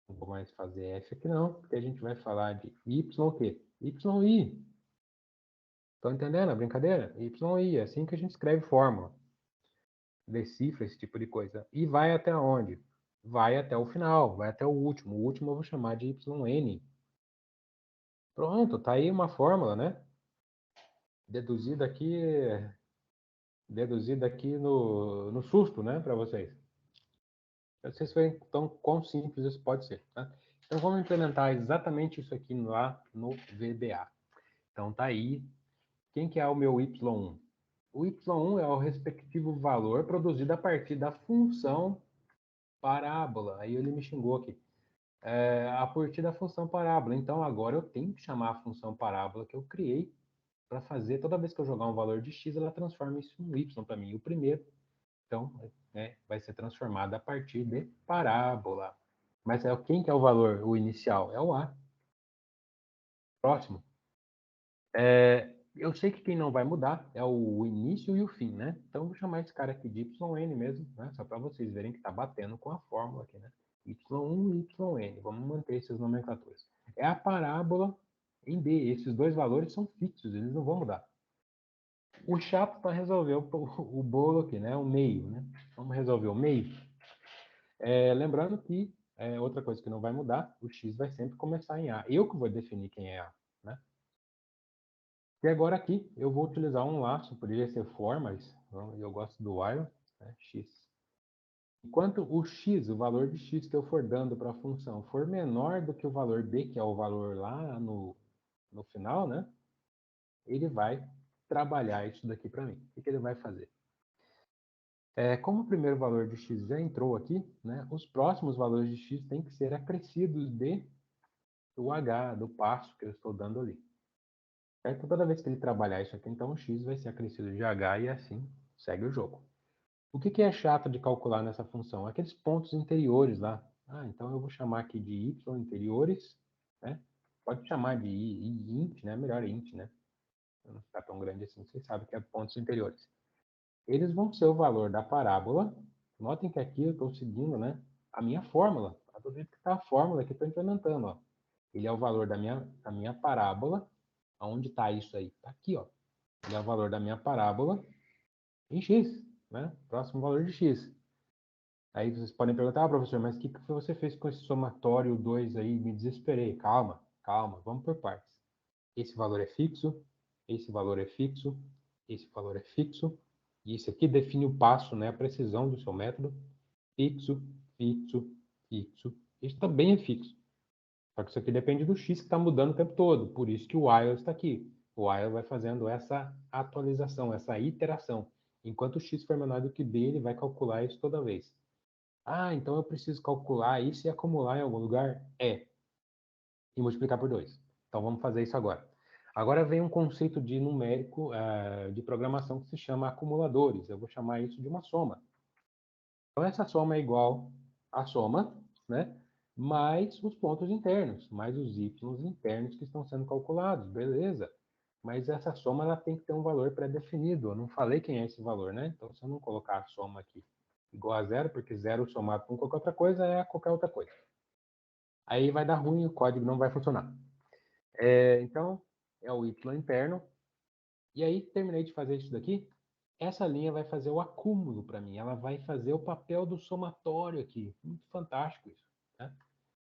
Não vou mais fazer f aqui não, porque a gente vai falar de y o quê? yi. Estão entendendo a brincadeira? yi, é assim que a gente escreve fórmula. Decifra esse tipo de coisa. E vai até onde? Vai até o final, vai até o último. O último eu vou chamar de yn. Pronto, tá aí uma fórmula, né? Deduzida aqui no susto, né, para vocês. Para vocês verem tão quão simples isso pode ser. Tá? Então vamos implementar exatamente isso aqui lá no VBA. Então tá aí. Quem que é o meu y1? O y1 é o respectivo valor produzido a partir da função parábola. Aí ele me xingou aqui. A partir da função parábola. Então agora eu tenho que chamar a função parábola que eu criei para fazer, toda vez que eu jogar um valor de x, ela transforma isso em y para mim. O primeiro, então, vai ser transformado a partir de parábola. Mas quem que é o valor, o inicial? É o a. Próximo. Eu sei que quem não vai mudar é o início e o fim, né? Então, eu vou chamar esse cara aqui de yn mesmo, né? Só para vocês verem que está batendo com a fórmula aqui, né? y1 e yn. Vamos manter essas nomenclaturas. É a parábola em b. Esses dois valores são fixos, eles não vão mudar. O chato para resolver o bolo aqui, né? O meio, né? Vamos resolver o meio. Lembrando que outra coisa que não vai mudar, o x vai sempre começar em A. Eu que vou definir quem é A, né? E agora aqui eu vou utilizar um laço, poderia ser for, mas eu gosto do while, né? X. Enquanto o x, o valor de x que eu for dando para a função, for menor do que o valor b, que é o valor lá no final, né? Ele vai trabalhar isso daqui para mim. O que ele vai fazer? Como o primeiro valor de x já entrou aqui, né, os próximos valores de x têm que ser acrescidos do h, do passo que eu estou dando ali. Certo? Toda vez que ele trabalhar isso aqui, então o x vai ser acrescido de h e assim segue o jogo. O que é chato de calcular nessa função? Aqueles pontos interiores lá. Então eu vou chamar aqui de y interiores, né? Pode chamar de int, né? Melhor int, né? Não ficar tão grande assim, vocês sabem que é pontos interiores. Eles vão ser o valor da parábola. Notem que aqui eu estou seguindo, né, a minha fórmula. Do jeito que está a fórmula que eu estou implementando. Ó. Ele é o valor da minha parábola. Onde está isso aí? Está aqui. Ó. Ele é o valor da minha parábola em x. Né? Próximo valor de x. Aí vocês podem perguntar, professor, mas o que você fez com esse somatório 2 aí? Me desesperei. Calma, calma, vamos por partes. Esse valor é fixo, esse valor é fixo, esse valor é fixo, e isso aqui define o passo, né, a precisão do seu método. Fixo, fixo, fixo. Isso também é fixo. Só que isso aqui depende do x que está mudando o tempo todo. Por isso que o while está aqui. O while vai fazendo essa atualização, essa iteração. Enquanto o x for menor do que b, ele vai calcular isso toda vez. Então eu preciso calcular isso e acumular em algum lugar? E multiplicar por 2. Então vamos fazer isso agora. Agora vem um conceito de numérico, de programação que se chama acumuladores. Eu vou chamar isso de uma soma. Então essa soma é igual à soma, né? Mais os pontos internos, mais os y internos que estão sendo calculados, beleza. Mas essa soma ela tem que ter um valor pré-definido. Eu não falei quem é esse valor, né? Então se eu não colocar a soma aqui igual a zero, porque zero somado com qualquer outra coisa é qualquer outra coisa. Aí vai dar ruim, o código não vai funcionar. Então, é o y interno. E aí, terminei de fazer isso daqui. essa linha vai fazer o acúmulo para mim, ela vai fazer o papel do somatório aqui. Muito fantástico isso, né?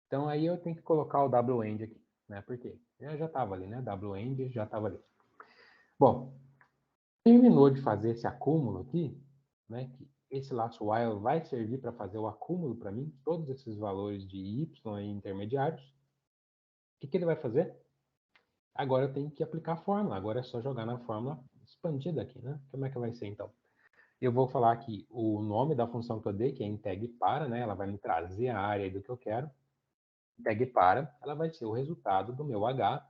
Então aí eu tenho que colocar o W-end aqui, né? Por quê? Já estava ali, né? W-end já estava ali. Bom, terminou de fazer esse acúmulo aqui, né? Que esse laço while vai servir para fazer o acúmulo para mim, todos esses valores de y aí intermediários. O que ele vai fazer? Agora eu tenho que aplicar a fórmula. Agora é só jogar na fórmula expandida aqui, né? Como é que vai ser então? Eu vou falar aqui o nome da função que eu dei, que é integ para, né? Ela vai me trazer a área do que eu quero. Integ para, ela vai ser o resultado do meu h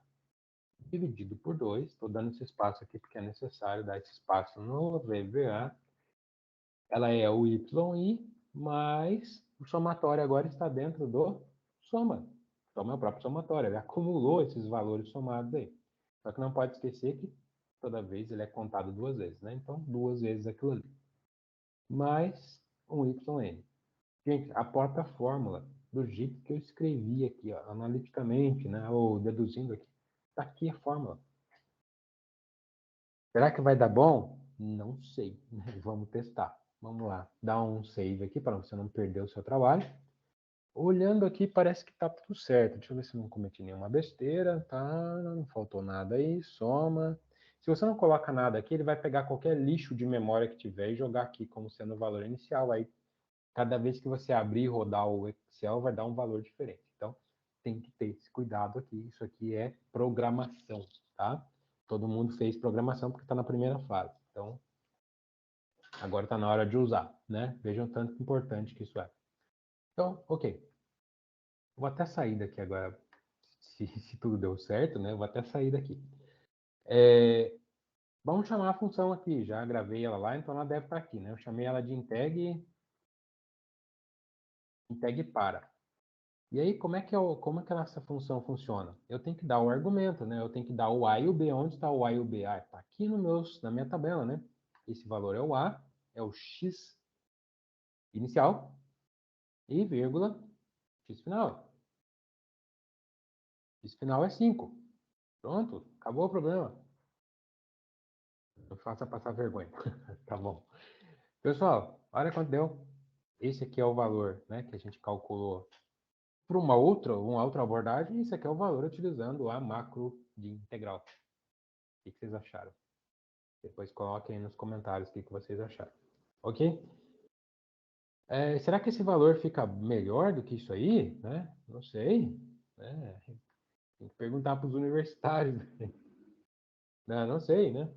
dividido por 2. Estou dando esse espaço aqui porque é necessário dar esse espaço no VBA. Ela é o yi, mas o somatório agora está dentro do soma. Então, é o próprio somatório. Ele acumulou esses valores somados aí. Só que não pode esquecer que toda vez ele é contado duas vezes, né? Então, duas vezes aquilo ali. Mais um yn. Gente, aporta a fórmula do jeito que eu escrevi aqui, ó, analiticamente, né? Ou deduzindo aqui. Está aqui a fórmula. Será que vai dar bom? Não sei. Vamos testar. Vamos lá. Dá um save aqui para você não perder o seu trabalho. Olhando aqui, parece que está tudo certo. Deixa eu ver se eu não cometi nenhuma besteira. Tá, não faltou nada aí. Soma. Se você não coloca nada aqui, ele vai pegar qualquer lixo de memória que tiver e jogar aqui como sendo o valor inicial. Aí, cada vez que você abrir e rodar o Excel, vai dar um valor diferente. Então, tem que ter esse cuidado aqui. Isso aqui é programação, tá? Todo mundo fez programação porque está na primeira fase. Então, agora está na hora de usar, né? Vejam o tanto importante que isso é. Então, ok. Vou até sair daqui agora, se tudo deu certo, né? Vou até sair daqui. Vamos chamar a função aqui. Já gravei ela lá, então ela deve estar aqui, né? Eu chamei ela de integ para. E aí, como é que essa função funciona? Eu tenho que dar o argumento, né? Eu tenho que dar o A e o B. Onde está o A e o B? Ah, está aqui na minha tabela, né? Esse valor é o A, é o X inicial e vírgula X final. X final é 5. Pronto, acabou o problema. Não faça passar vergonha. Tá bom. Pessoal, olha quanto deu. Esse aqui é o valor, né, que a gente calculou para uma outra abordagem. Esse aqui é o valor utilizando a macro de integral. O que vocês acharam? Depois coloquem aí nos comentários o que vocês acharam. Ok? Será que esse valor fica melhor do que isso aí? Né? Não sei. Né? Tem que perguntar para os universitários. Não sei, né?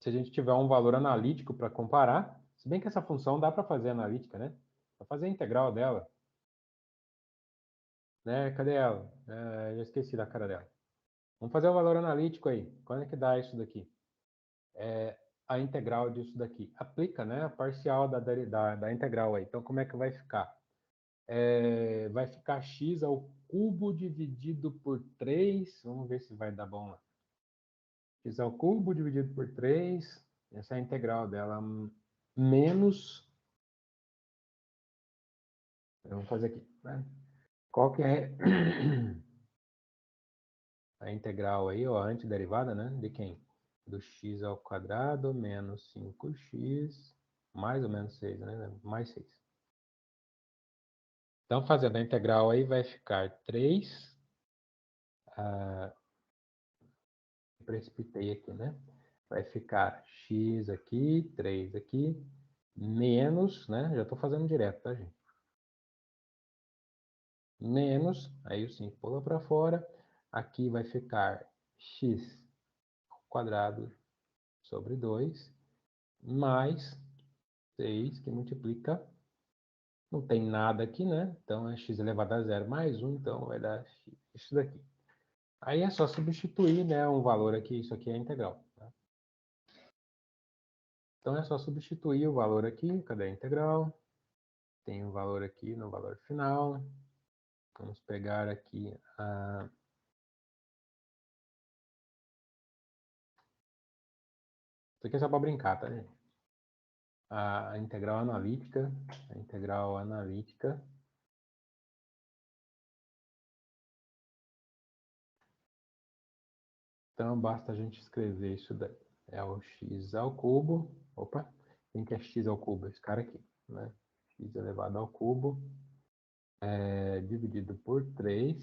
Se a gente tiver um valor analítico para comparar, se bem que essa função dá para fazer analítica, né? Para fazer a integral dela. Né? Cadê ela? Já esqueci da cara dela. Vamos fazer o valor analítico aí. Quando é que dá isso daqui? A integral disso daqui. Aplica, né? A parcial da integral aí. Então, como é que vai ficar? Vai ficar x ao cubo dividido por 3. Vamos ver se vai dar bom lá. X ao cubo dividido por 3. Essa é a integral dela. Menos. Vamos fazer aqui. Né? Qual que é a integral aí, ou a antiderivada, né? De quem? Do x ao quadrado menos 5x mais ou menos 6, né? Mais 6. Então, fazendo a integral aí, vai ficar 3. Precipitei aqui, né? Vai ficar x aqui, 3 aqui, menos, né? Já estou fazendo direto, tá, gente? Menos, aí o 5 pula para fora. Aqui vai ficar x quadrado sobre 2, mais 6, que multiplica. Não tem nada aqui, né? Então é x elevado a zero mais 1, então vai dar isso daqui. Aí é só substituir, né, um valor aqui, isso aqui é integral. Tá? Então é só substituir o valor aqui, cadê a integral? Tem um valor aqui no valor final. Vamos pegar aqui a... Isso aqui é só para brincar, tá, gente? A integral analítica. A integral analítica. Então basta a gente escrever isso daí. é o x ao cubo. Opa, quem que é x ao cubo? Esse cara aqui, né? X elevado ao cubo dividido por 3.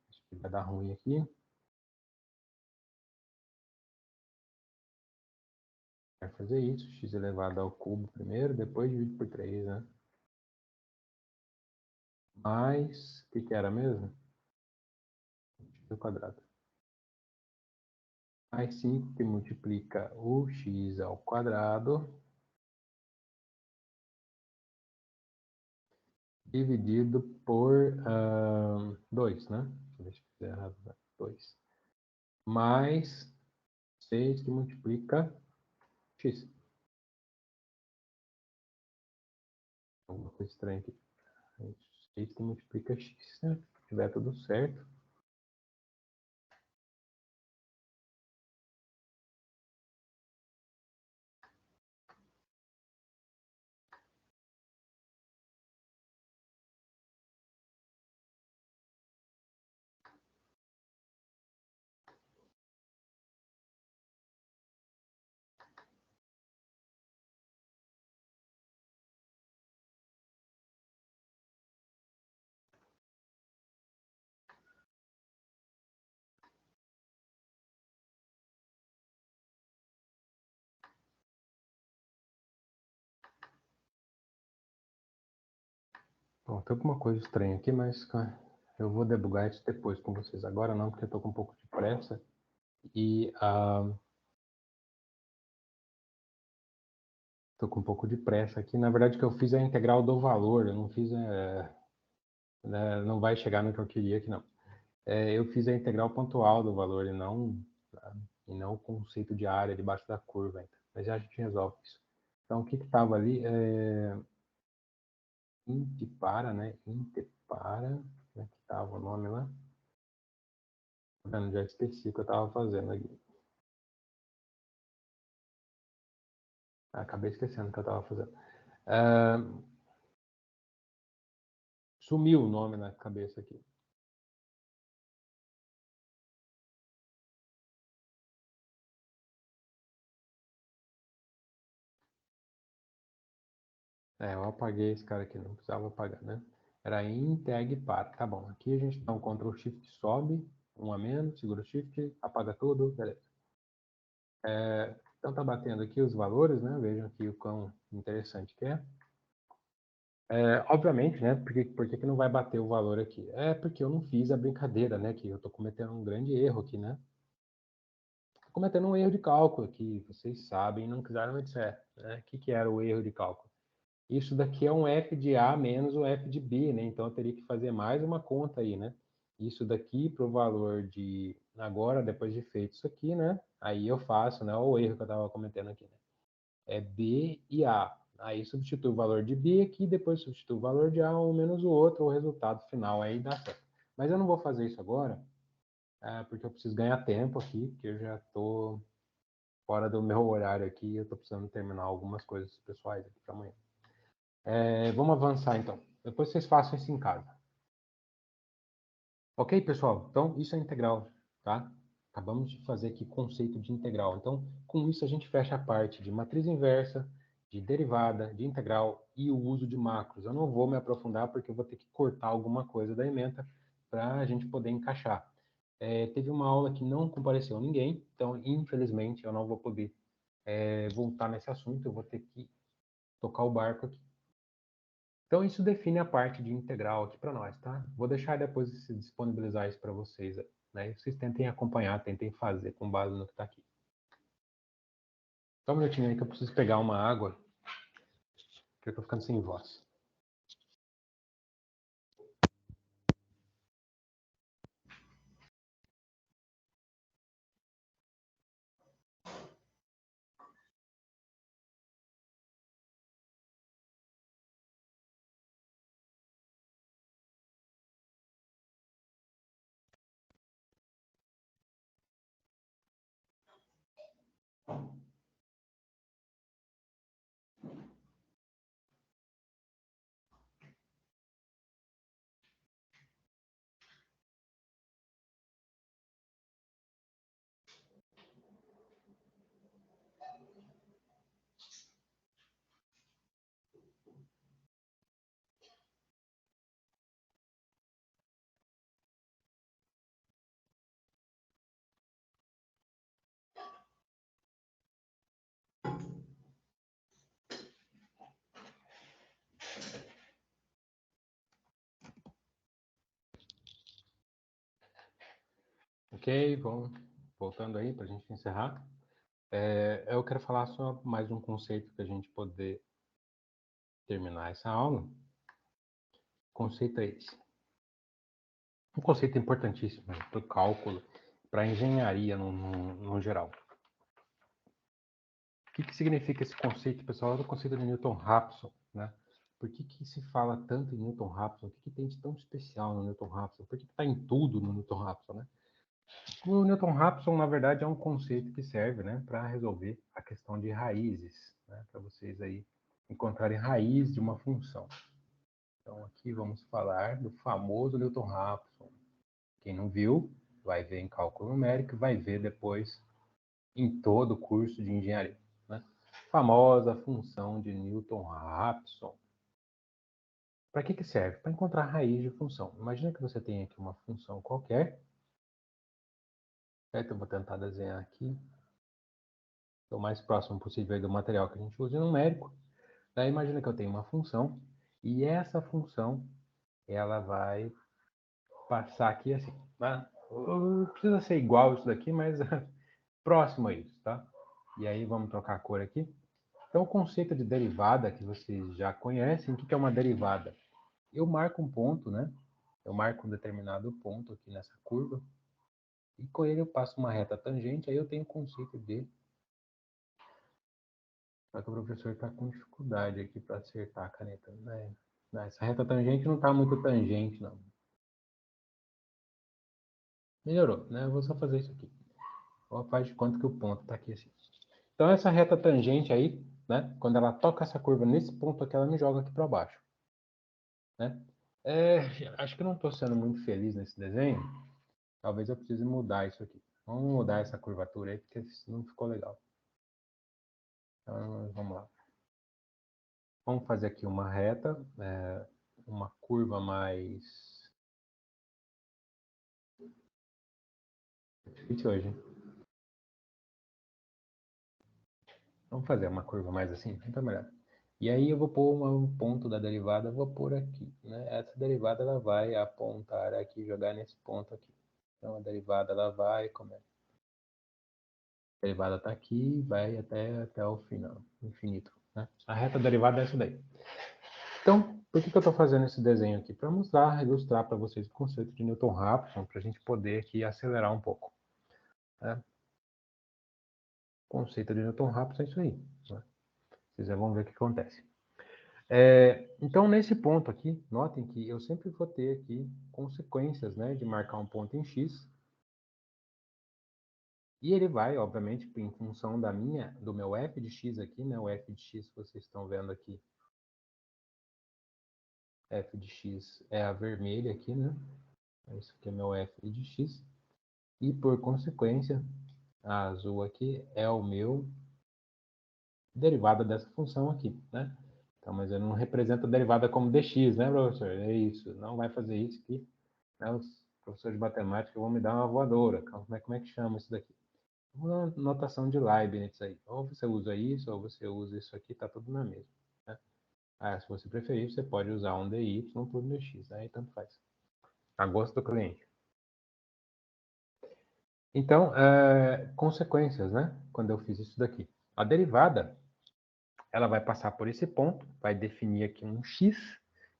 Acho que vai dar ruim aqui. Vai fazer isso, x elevado ao cubo primeiro, depois divide por 3, né? Mais, o que que era mesmo? X ao quadrado. Mais 5 que multiplica o x ao quadrado dividido por 2, né? Deixa eu ver se eu fizer errado. 2. Mais 6 que multiplica x. Alguma coisa estranha aqui. 6 que multiplica x, né? Se tiver tudo certo. Bom, tem alguma coisa estranha aqui, mas eu vou debugar isso depois com vocês. Agora não, porque eu estou com um pouco de pressa. E estou com um pouco de pressa aqui. Na verdade, o que eu fiz é a integral do valor. Eu não fiz, não vai chegar no que eu queria aqui, não. Eu fiz a integral pontual do valor e não o conceito de área debaixo da curva. Então. Mas já a gente resolve isso. Então, o que estava ali? Intipara, né? Intipara. Como é que estava o nome lá? Tá vendo? Já esqueci o que eu estava fazendo aqui. Acabei esquecendo o que eu estava fazendo. Sumiu o nome na cabeça aqui. Eu apaguei esse cara aqui, não precisava apagar, né? Era integ para. Tá bom, aqui a gente dá um Ctrl Shift, sobe, um a menos, segura o Shift, apaga tudo, beleza. Então tá batendo aqui os valores, né? Vejam aqui o quão interessante que é. Obviamente, né? Por que não vai bater o valor aqui? É porque eu não fiz a brincadeira, né? Que eu tô cometendo um grande erro aqui, né? Tô cometendo um erro de cálculo aqui, vocês sabem, não quiseram me dizer, né? O que era o erro de cálculo? Isso daqui é um f de A menos um f de B, né? Então eu teria que fazer mais uma conta aí, né? Isso daqui para o valor de agora, depois de feito isso aqui, né? Aí eu faço, né? Olha o erro que eu estava cometendo aqui, né? É B e A. Aí substituo o valor de B aqui, depois substituo o valor de A, um menos o outro, o resultado final aí dá certo. Mas eu não vou fazer isso agora, porque eu preciso ganhar tempo aqui, porque eu já estou fora do meu horário aqui, eu estou precisando terminar algumas coisas pessoais aqui para amanhã. Vamos avançar então. Depois vocês façam isso em casa. Ok, pessoal? Então, isso é integral, tá? Acabamos de fazer aqui conceito de integral. Então, com isso a gente fecha a parte de matriz inversa, de derivada, de integral e o uso de macros. Eu não vou me aprofundar porque eu vou ter que cortar alguma coisa da ementa para a gente poder encaixar. Teve uma aula que não compareceu ninguém, então, infelizmente, eu não vou poder voltar nesse assunto. Eu vou ter que tocar o barco aqui. Então, isso define a parte de integral aqui para nós, tá? Vou deixar depois de disponibilizar isso para vocês, né? Vocês tentem acompanhar, tentem fazer com base no que está aqui. Só um minutinho aí que eu preciso pegar uma água, que eu estou ficando sem voz. Ok, vamos voltando aí para a gente encerrar. Eu quero falar só mais um conceito para a gente poder terminar essa aula. O conceito é esse. Um conceito importantíssimo para o cálculo, para a engenharia no geral. O que significa esse conceito, pessoal? É o conceito de Newton-Raphson, né? Por que se fala tanto em Newton-Raphson? O que tem de tão especial no Newton-Raphson? Por que está em tudo no Newton-Raphson, né? O Newton-Raphson, na verdade, é um conceito que serve, né, para resolver a questão de raízes, né, para vocês aí encontrarem raiz de uma função. Então, aqui vamos falar do famoso Newton-Raphson. Quem não viu, vai ver em cálculo numérico, vai ver depois em todo o curso de engenharia, né? Famosa função de Newton-Raphson. Para que serve? Para encontrar a raiz de função. Imagina que você tem aqui uma função qualquer. Certo? Eu vou tentar desenhar aqui. O mais próximo possível do material que a gente usa em numérico. Daí imagina que eu tenho uma função e essa função ela vai passar aqui assim. Tá? Não precisa ser igual isso daqui, mas próximo a isso, tá? E aí vamos trocar a cor aqui. Então o conceito de derivada que vocês já conhecem, o que é uma derivada? Eu marco um ponto, né? Eu marco um determinado ponto aqui nessa curva e com ele eu passo uma reta tangente, aí eu tenho o conceito de... Só que o professor está com dificuldade aqui para acertar a caneta, né? Essa reta tangente não está muito tangente, não. Melhorou, né? Eu vou só fazer isso aqui. Faz de conta que o ponto está aqui assim. Então, essa reta tangente aí, né? Quando ela toca essa curva nesse ponto aqui, ela me joga aqui para baixo. Né? Acho que eu não estou sendo muito feliz nesse desenho. Talvez eu precise mudar isso aqui. Vamos mudar essa curvatura aí, porque não ficou legal. Então, vamos lá. Vamos fazer aqui uma reta, uma curva mais... Difícil hoje, hein? Vamos fazer uma curva mais assim, então melhor. E aí eu vou pôr um ponto da derivada, vou pôr aqui, né? Essa derivada ela vai apontar aqui, jogar nesse ponto aqui. Então a derivada ela vai, como é? A derivada está aqui, vai até o final, infinito, né? A reta derivada é essa daí. Então, por que eu estou fazendo esse desenho aqui? Para mostrar, ilustrar para vocês o conceito de Newton-Raphson, para a gente poder aqui acelerar um pouco. Né? O conceito de Newton-Raphson é isso aí. Né? Vocês já vão ver o que acontece. Então, nesse ponto aqui, notem que eu sempre vou ter aqui consequências, né, de marcar um ponto em X. E ele vai, obviamente, em função do meu f de x aqui, né, o f de x que vocês estão vendo aqui. F de x é a vermelha aqui, né? Isso aqui é meu f de x. E, por consequência, a azul aqui é o meu derivada dessa função aqui, né? Então, mas eu não represento a derivada como dx, né, professor? É isso, não vai fazer isso aqui. Né? Os professores de matemática vão me dar uma voadora. Como é que chama isso daqui? Uma notação de Leibniz aí. Ou você usa isso, ou você usa isso aqui, tá tudo na mesma. Né? Se você preferir, você pode usar um dy por um dx, aí tanto faz. A gosto do cliente. Então, consequências, né? Quando eu fiz isso daqui. A derivada, ela vai passar por esse ponto, vai definir aqui um x,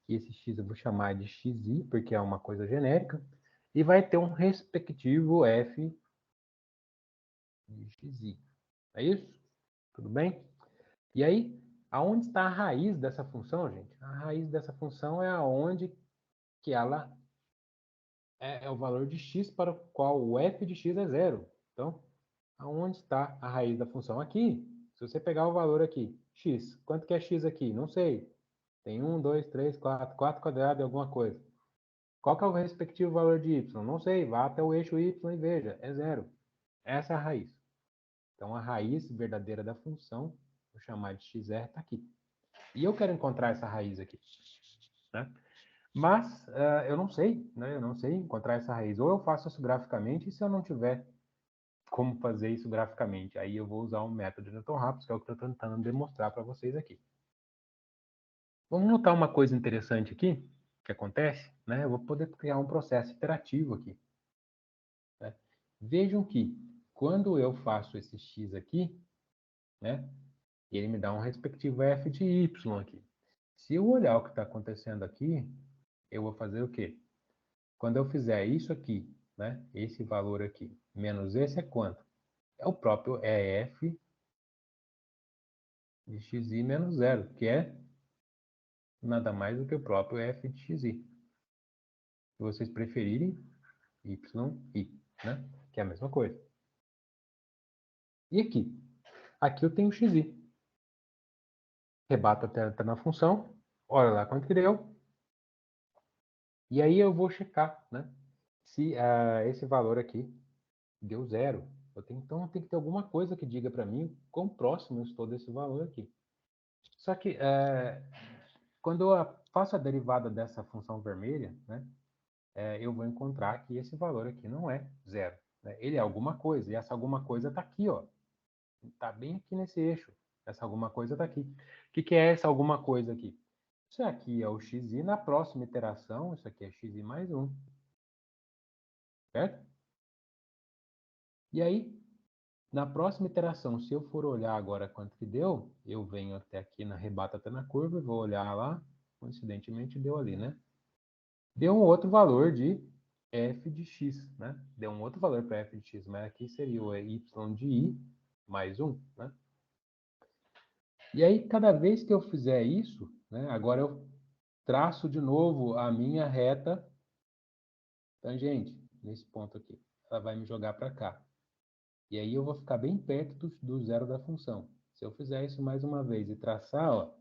e esse x eu vou chamar de xi, porque é uma coisa genérica, e vai ter um respectivo f de xi. É isso? Tudo bem? E aí, aonde está a raiz dessa função, gente? A raiz dessa função é aonde que ela é o valor de x para o qual o f de x é zero. Então, aonde está a raiz da função? Aqui. Se você pegar o valor aqui, x, quanto que é x aqui? Não sei. Tem 1, 2, 3, 4, 4 quadrado e alguma coisa. Qual que é o respectivo valor de y? Não sei. Vá até o eixo y e veja. É zero. Essa é a raiz. Então, a raiz verdadeira da função, vou chamar de xr, está aqui. E eu quero encontrar essa raiz aqui. Né? Mas eu não sei, né? Eu não sei encontrar essa raiz. Ou eu faço isso graficamente, e se eu não tiver como fazer isso graficamente, aí eu vou usar um método de Newton-Raphson, que é o que eu estou tentando demonstrar para vocês aqui. Vamos notar uma coisa interessante aqui, que acontece, né? Eu vou poder criar um processo iterativo aqui. Né? Vejam que, quando eu faço esse x aqui, né, ele me dá um respectivo f de y aqui. Se eu olhar o que está acontecendo aqui, eu vou fazer o quê? Quando eu fizer isso aqui, né, esse valor aqui, menos esse é quanto? É o próprio f de xi menos zero, que é nada mais do que o próprio f de xi. Se vocês preferirem, yi, né, que é a mesma coisa. E aqui? Aqui eu tenho xi. Rebato até na função, olha lá quanto que deu. E aí eu vou checar, né, se esse valor aqui deu zero. Então tem que ter alguma coisa que diga para mim quão próximo eu estou desse valor aqui. Só que quando eu faço a derivada dessa função vermelha, né, eu vou encontrar que esse valor aqui não é zero. Né? Ele é alguma coisa, e essa alguma coisa está aqui, ó. Está bem aqui nesse eixo. Essa alguma coisa está aqui. O que é essa alguma coisa aqui? Isso aqui é o xi, na próxima iteração, isso aqui é xi mais 1. Certo? E aí, na próxima iteração, se eu for olhar agora quanto que deu, eu venho até aqui na rebata até na curva e vou olhar lá, coincidentemente deu ali, né? Deu um outro valor de f de x, né? Deu um outro valor para f de x, mas aqui seria o y de i mais 1, né? E aí, cada vez que eu fizer isso, né, agora eu traço de novo a minha reta tangente, nesse ponto aqui. Ela vai me jogar para cá. E aí eu vou ficar bem perto do zero da função. Se eu fizer isso mais uma vez e traçar, ó,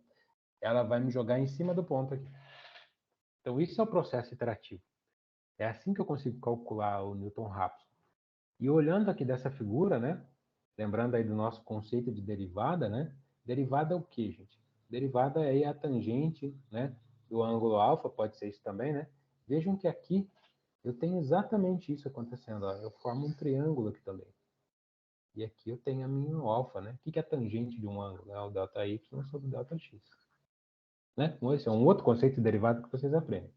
ela vai me jogar em cima do ponto aqui. Então, isso é o processo iterativo. É assim que eu consigo calcular o Newton-Raphson. E olhando aqui dessa figura, né, lembrando aí do nosso conceito de derivada, né? Derivada é o quê, gente? Derivada é a tangente, né, do ângulo alfa, pode ser isso também, né? Vejam que aqui eu tenho exatamente isso acontecendo, ó. Eu formo um triângulo aqui também. E aqui eu tenho a minha alfa, né? O que é a tangente de um ângulo? É o delta y sobre o delta x. Né? Esse é um outro conceito de derivada que vocês aprendem.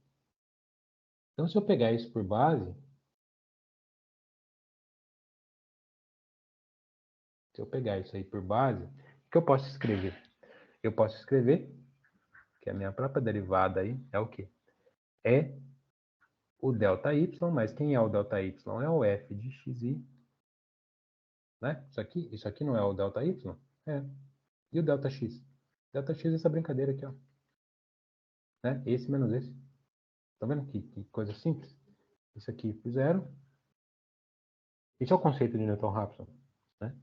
Então, se eu pegar isso por base, se eu pegar isso aí por base, o que eu posso escrever? Eu posso escrever que a minha própria derivada aí é o quê? É o ΔY, mas quem é o ΔY? É o f de xi, né? Isso aqui não é o ΔY? É. E o ΔX? ΔX é essa brincadeira aqui, ó. Né? Esse menos esse. Tá vendo que coisa simples? Isso aqui por zero. Esse é o conceito de Newton-Raphson, né?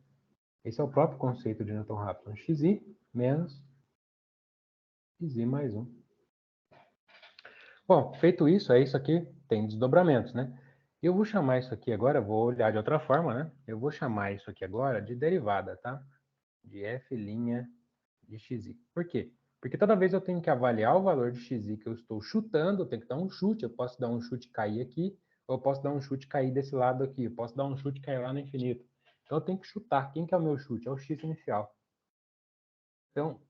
Esse é o próprio conceito de Newton-Raphson. Xi menos xi mais 1. Bom, feito isso, isso aqui tem desdobramentos, né? Eu vou chamar isso aqui agora, vou olhar de outra forma, né? Eu vou chamar isso aqui agora de derivada, tá? De f' de xi. Por quê? Porque toda vez eu tenho que avaliar o valor de xi que eu estou chutando, eu tenho que dar um chute, eu posso dar um chute e cair aqui, ou eu posso dar um chute e cair desse lado aqui, eu posso dar um chute e cair lá no infinito. Então eu tenho que chutar. Quem que é o meu chute? É o x inicial. Então,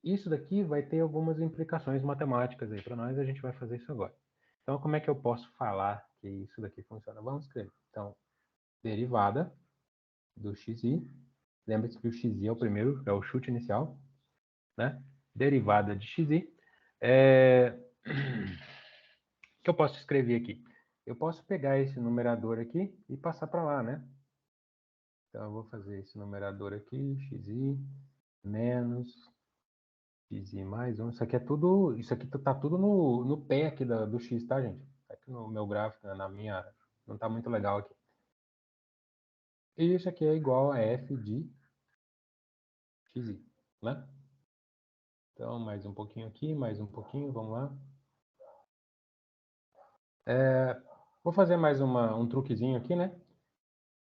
isso daqui vai ter algumas implicações matemáticas aí para nós, a gente vai fazer isso agora. Então, como é que eu posso falar que isso daqui funciona? Vamos escrever. Então, derivada do xi. Lembre-se que o xi é o primeiro, é o chute inicial, né? Derivada de xi. O que eu posso escrever aqui? Eu posso pegar esse numerador aqui e passar para lá, né? Então, eu vou fazer esse numerador aqui, xi menos xi mais 1. Isso aqui é tudo, isso aqui tá tudo no pé aqui do x, tá, gente? Aqui no meu gráfico, na minha, não tá muito legal aqui. E isso aqui é igual a f de xi, né? Então, mais um pouquinho aqui, mais um pouquinho, vamos lá. Vou fazer mais um truquezinho aqui, né?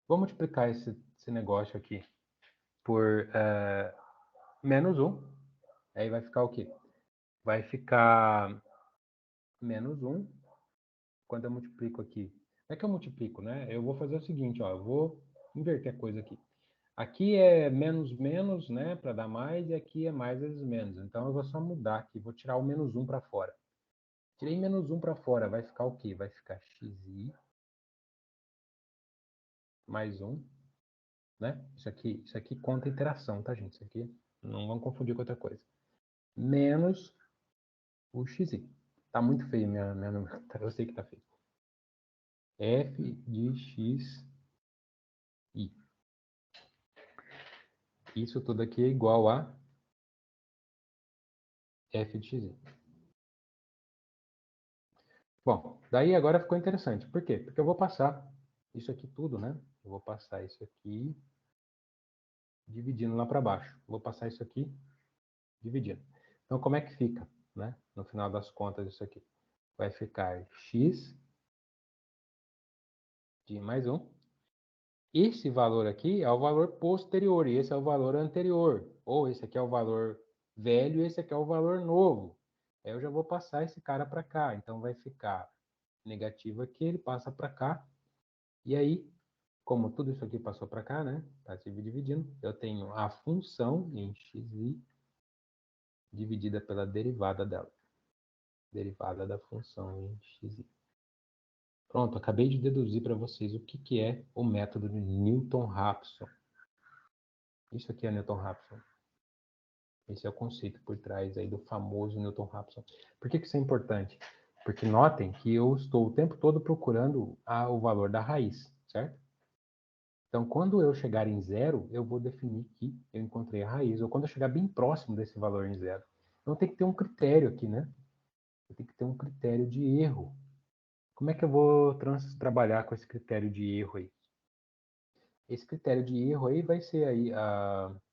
Vou multiplicar esse negócio aqui por menos 1. Aí vai ficar o quê? Vai ficar menos 1 quando eu multiplico aqui. Não é que eu multiplico, né? Eu vou fazer o seguinte, ó. Eu vou inverter a coisa aqui. Aqui é menos menos, né? Para dar mais. E aqui é mais vezes menos. Então, eu vou só mudar aqui. Vou tirar o menos 1 para fora. Tirei menos 1 para fora. Vai ficar o quê? Vai ficar xi mais 1, né? Isso aqui conta interação, tá, gente? Isso aqui não vamos confundir com outra coisa. Menos o xi. Tá muito feio minha numeração. Eu sei que tá feio. F de xi. Isso tudo aqui é igual a f de xi. Bom, daí agora ficou interessante. Por quê? Porque eu vou passar isso aqui tudo, né? Eu vou passar isso aqui dividindo lá para baixo. Vou passar isso aqui dividindo. Então, como é que fica, né? No final das contas, isso aqui. Vai ficar x de mais 1. Esse valor aqui é o valor posterior e esse é o valor anterior. Ou esse aqui é o valor velho e esse aqui é o valor novo. Aí eu já vou passar esse cara para cá. Então, vai ficar negativo aqui, ele passa para cá. E aí, como tudo isso aqui passou para cá, né? Está se dividindo. Eu tenho a função em xi dividida pela derivada dela. Derivada da função em xi. Pronto, acabei de deduzir para vocês o que é o método de Newton-Raphson. Isso aqui é Newton-Raphson. Esse é o conceito por trás aí do famoso Newton-Raphson. Por que isso é importante? Porque notem que eu estou o tempo todo procurando o valor da raiz, certo? Então, quando eu chegar em zero, eu vou definir que eu encontrei a raiz. Ou quando eu chegar bem próximo desse valor em zero. Então, tem que ter um critério aqui, né? Eu tenho que ter um critério de erro. Como é que eu vou trabalhar com esse critério de erro aí? Esse critério de erro aí vai ser aí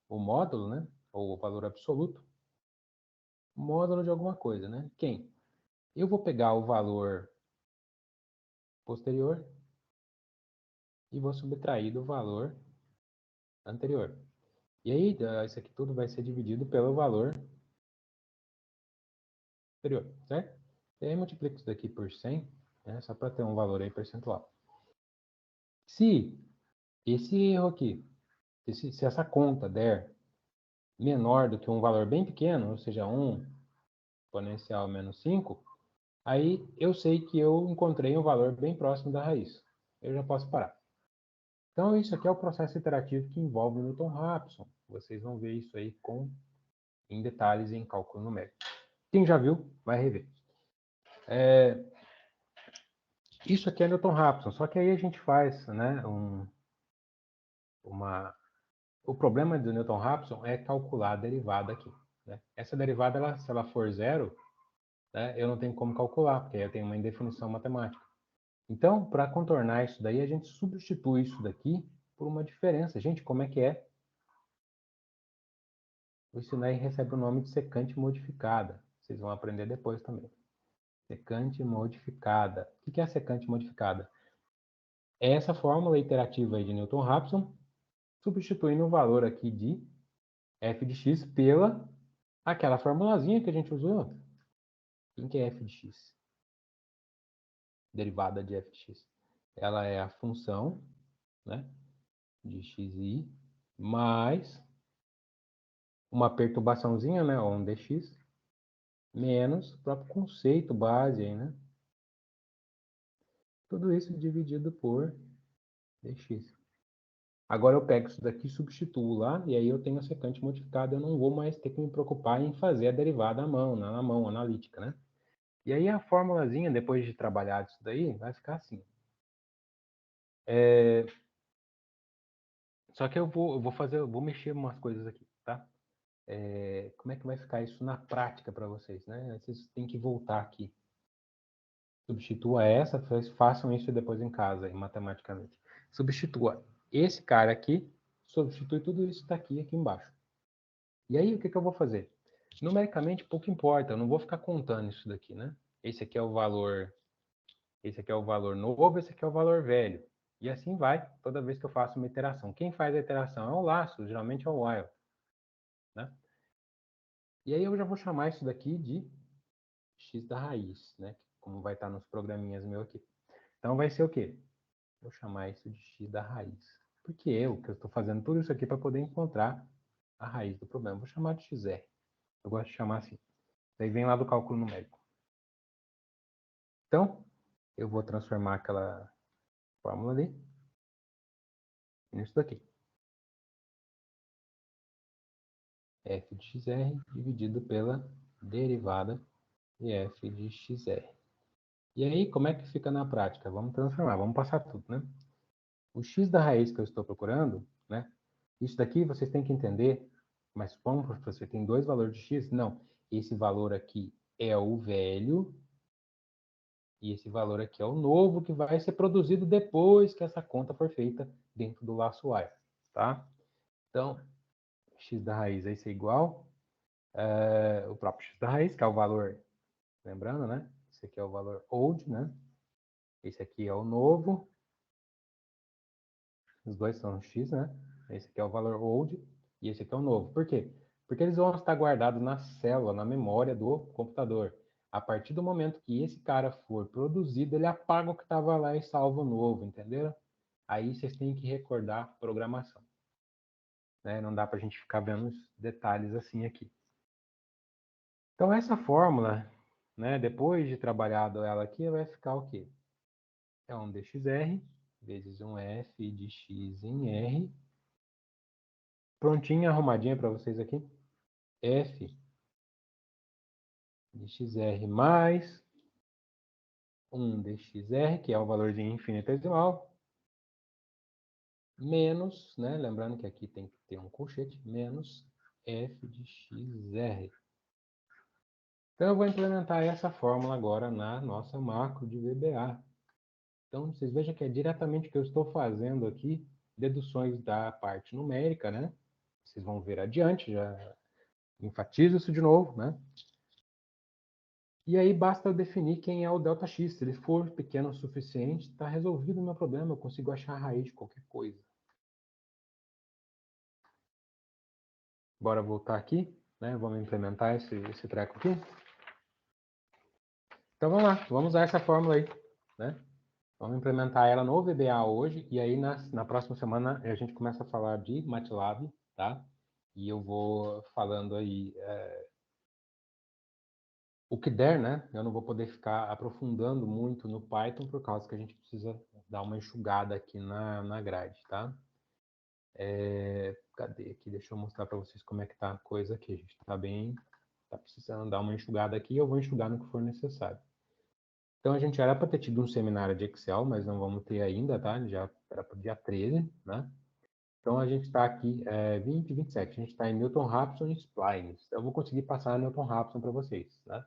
o módulo, né? Ou o valor absoluto. Módulo de alguma coisa, né? Quem? Eu vou pegar o valor posterior e vou subtrair do valor anterior. E aí, isso aqui tudo vai ser dividido pelo valor anterior, certo? E aí, multiplico isso daqui por 100, né? Só para ter um valor aí percentual. Se esse erro aqui, se essa conta der menor do que um valor bem pequeno, ou seja, 1 exponencial menos 5, aí eu sei que eu encontrei um valor bem próximo da raiz. Eu já posso parar. Então, isso aqui é o processo iterativo que envolve o Newton-Raphson. Vocês vão ver isso aí em detalhes em cálculo numérico. Quem já viu, vai rever. Isso aqui é Newton-Raphson, só que aí a gente faz, né, o problema do Newton-Raphson é calcular a derivada aqui. Né? Essa derivada, se ela for zero, né, eu não tenho como calcular, porque eu tenho uma indefinição matemática. Então, para contornar isso daí, a gente substitui isso daqui por uma diferença. Gente, como é que é? Isso daí recebe o nome de secante modificada. Vocês vão aprender depois também. Secante modificada. O que é a secante modificada? É essa fórmula iterativa aí de Newton-Raphson, substituindo o valor aqui de f de x pela aquela formulazinha que a gente usou. Quem que é f de x? Derivada de f de x. Ela é a função, né, de xi mais uma perturbaçãozinha, né, ou um dx, menos o próprio conceito base aí, né? Tudo isso dividido por dx. Agora eu pego isso daqui, substituo lá, e aí eu tenho a secante modificada, eu não vou mais ter que me preocupar em fazer a derivada à mão, na mão analítica, né? E aí a formulazinha, depois de trabalhar isso daí, vai ficar assim. Só que eu vou mexer umas coisas aqui, tá? Como é que vai ficar isso na prática para vocês, né? Vocês têm que voltar aqui. Substitua essa, façam isso depois em casa, matematicamente. Substitua esse cara aqui, substitui tudo isso daqui aqui embaixo. E aí, o que eu vou fazer? Numericamente, pouco importa, eu não vou ficar contando isso daqui, né? Esse aqui é o valor novo, esse aqui é o valor velho. E assim vai, toda vez que eu faço uma iteração. Quem faz a iteração é o laço, geralmente é o while. Né? E aí eu já vou chamar isso daqui de x da raiz, né? Como vai estar nos programinhas meu aqui. Então vai ser o quê? Vou chamar isso de x da raiz. Porque que eu estou fazendo tudo isso aqui para poder encontrar a raiz do problema. Vou chamar de xr. Eu gosto de chamar assim. Daí vem lá do cálculo numérico. Então, eu vou transformar aquela fórmula ali Isso daqui. F de XR dividido pela derivada de F de XR. E aí, como é que fica na prática? Vamos transformar, vamos passar tudo, né? O x da raiz que eu estou procurando, né? Isso daqui vocês têm que entender, mas como você tem dois valores de x? Não, esse valor aqui é o velho e esse valor aqui é o novo que vai ser produzido depois que essa conta for feita dentro do laço y, tá? Então, x da raiz vai ser igual o próprio x da raiz, que é o valor, lembrando, né? Esse aqui é o valor old, né? Esse aqui é o novo. Os dois são x, né? Esse aqui é o valor old e esse aqui é o novo. Por quê? Porque eles vão estar guardados na célula, na memória do computador. A partir do momento que esse cara for produzido, ele apaga o que estava lá e salva o novo, entenderam? Aí vocês têm que recordar a programação. Né? Não dá para a gente ficar vendo os detalhes assim aqui. Então, essa fórmula, né, depois de trabalhado ela aqui, vai ficar o quê? É um dxr vezes um f de x em r. Prontinha, arrumadinha para vocês aqui. F de xr mais 1 dxr, que é o valorzinho infinitesimal, menos, né, lembrando que aqui tem que ter um colchete, menos f de xr. Então, eu vou implementar essa fórmula agora na nossa macro de VBA. Então, vocês vejam que é diretamente o que eu estou fazendo aqui, deduções da parte numérica, né? Vocês vão ver adiante, já enfatizo isso de novo, né? E aí basta eu definir quem é o ΔX. Se ele for pequeno o suficiente, está resolvido o meu problema, eu consigo achar a raiz de qualquer coisa. Bora voltar aqui, né? Vamos implementar esse treco aqui. Então vamos lá, vamos usar essa fórmula aí, né? Vamos implementar ela no VBA hoje, e aí na próxima semana a gente começa a falar de MATLAB, tá? E eu vou falando aí o que der, né? Eu não vou poder ficar aprofundando muito no Python, por causa que a gente precisa dar uma enxugada aqui na grade, tá? Cadê aqui? Deixa eu mostrar para vocês como é que tá a coisa aqui. A gente tá precisando dar uma enxugada aqui, eu vou enxugar no que for necessário. Então, a gente era para ter tido um seminário de Excel, mas não vamos ter ainda, tá? Já era para o dia 13, né? Então, a gente está aqui, 20, 27, a gente está em Newton Raphson e Splines. Eu vou conseguir passar Newton Raphson para vocês, né?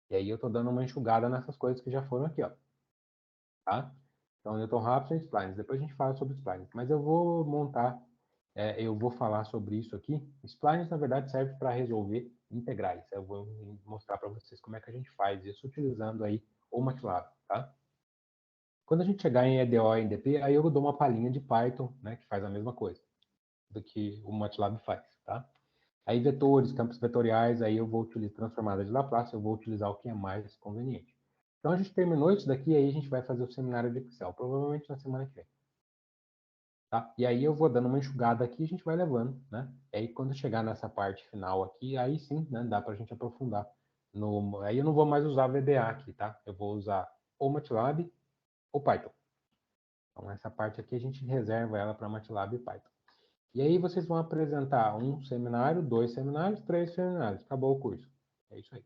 E aí eu estou dando uma enxugada nessas coisas que já foram aqui, ó. Tá? Então, Newton Raphson e Splines. Depois a gente fala sobre Splines. Mas eu vou montar, eu vou falar sobre isso aqui. Splines, na verdade, serve para resolver integrais. Eu vou mostrar para vocês como é que a gente faz isso utilizando aí o MATLAB, tá? Quando a gente chegar em EDO e NDP, aí eu dou uma palhinha de Python, né, que faz a mesma coisa do que o MATLAB faz, tá? Aí vetores, campos vetoriais, aí eu vou utilizar transformada de Laplace, eu vou utilizar o que é mais conveniente. Então a gente terminou isso daqui, aí a gente vai fazer o seminário de Excel, provavelmente na semana que vem. Tá? E aí eu vou dando uma enxugada aqui e a gente vai levando, né? E aí quando chegar nessa parte final aqui, aí sim, né, dá pra gente aprofundar. Aí eu não vou mais usar VBA aqui, tá? Eu vou usar ou MATLAB ou Python. Então essa parte aqui a gente reserva ela para MATLAB e Python. E aí vocês vão apresentar um seminário, 2 seminários, 3 seminários. Acabou o curso. É isso aí.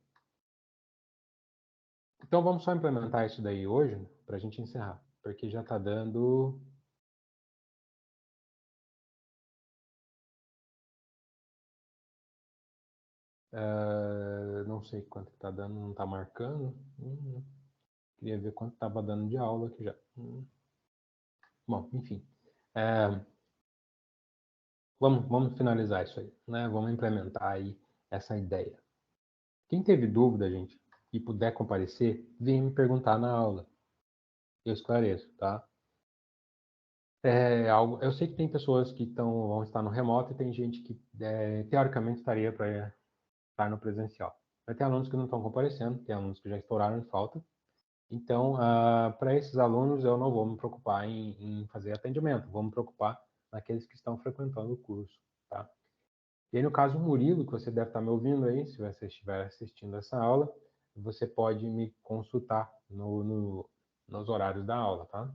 Então vamos só implementar isso daí hoje para a gente encerrar, porque já está dando. Não sei quanto está dando, não está marcando. Queria ver quanto estava dando de aula aqui já. Bom, enfim. Vamos finalizar isso aí, né? Vamos implementar aí essa ideia. Quem teve dúvida, gente, e puder comparecer, vem me perguntar na aula. Eu esclareço, tá? Eu sei que tem pessoas que vão estar no remoto e tem gente que teoricamente estaria para estar no presencial. Vai ter alunos que não estão comparecendo, tem alunos que já estouraram de falta. Então, para esses alunos, eu não vou me preocupar em fazer atendimento, vou me preocupar naqueles que estão frequentando o curso, tá? E aí, no caso, o Murilo, que você deve estar me ouvindo aí, se você estiver assistindo essa aula, você pode me consultar nos horários da aula, tá?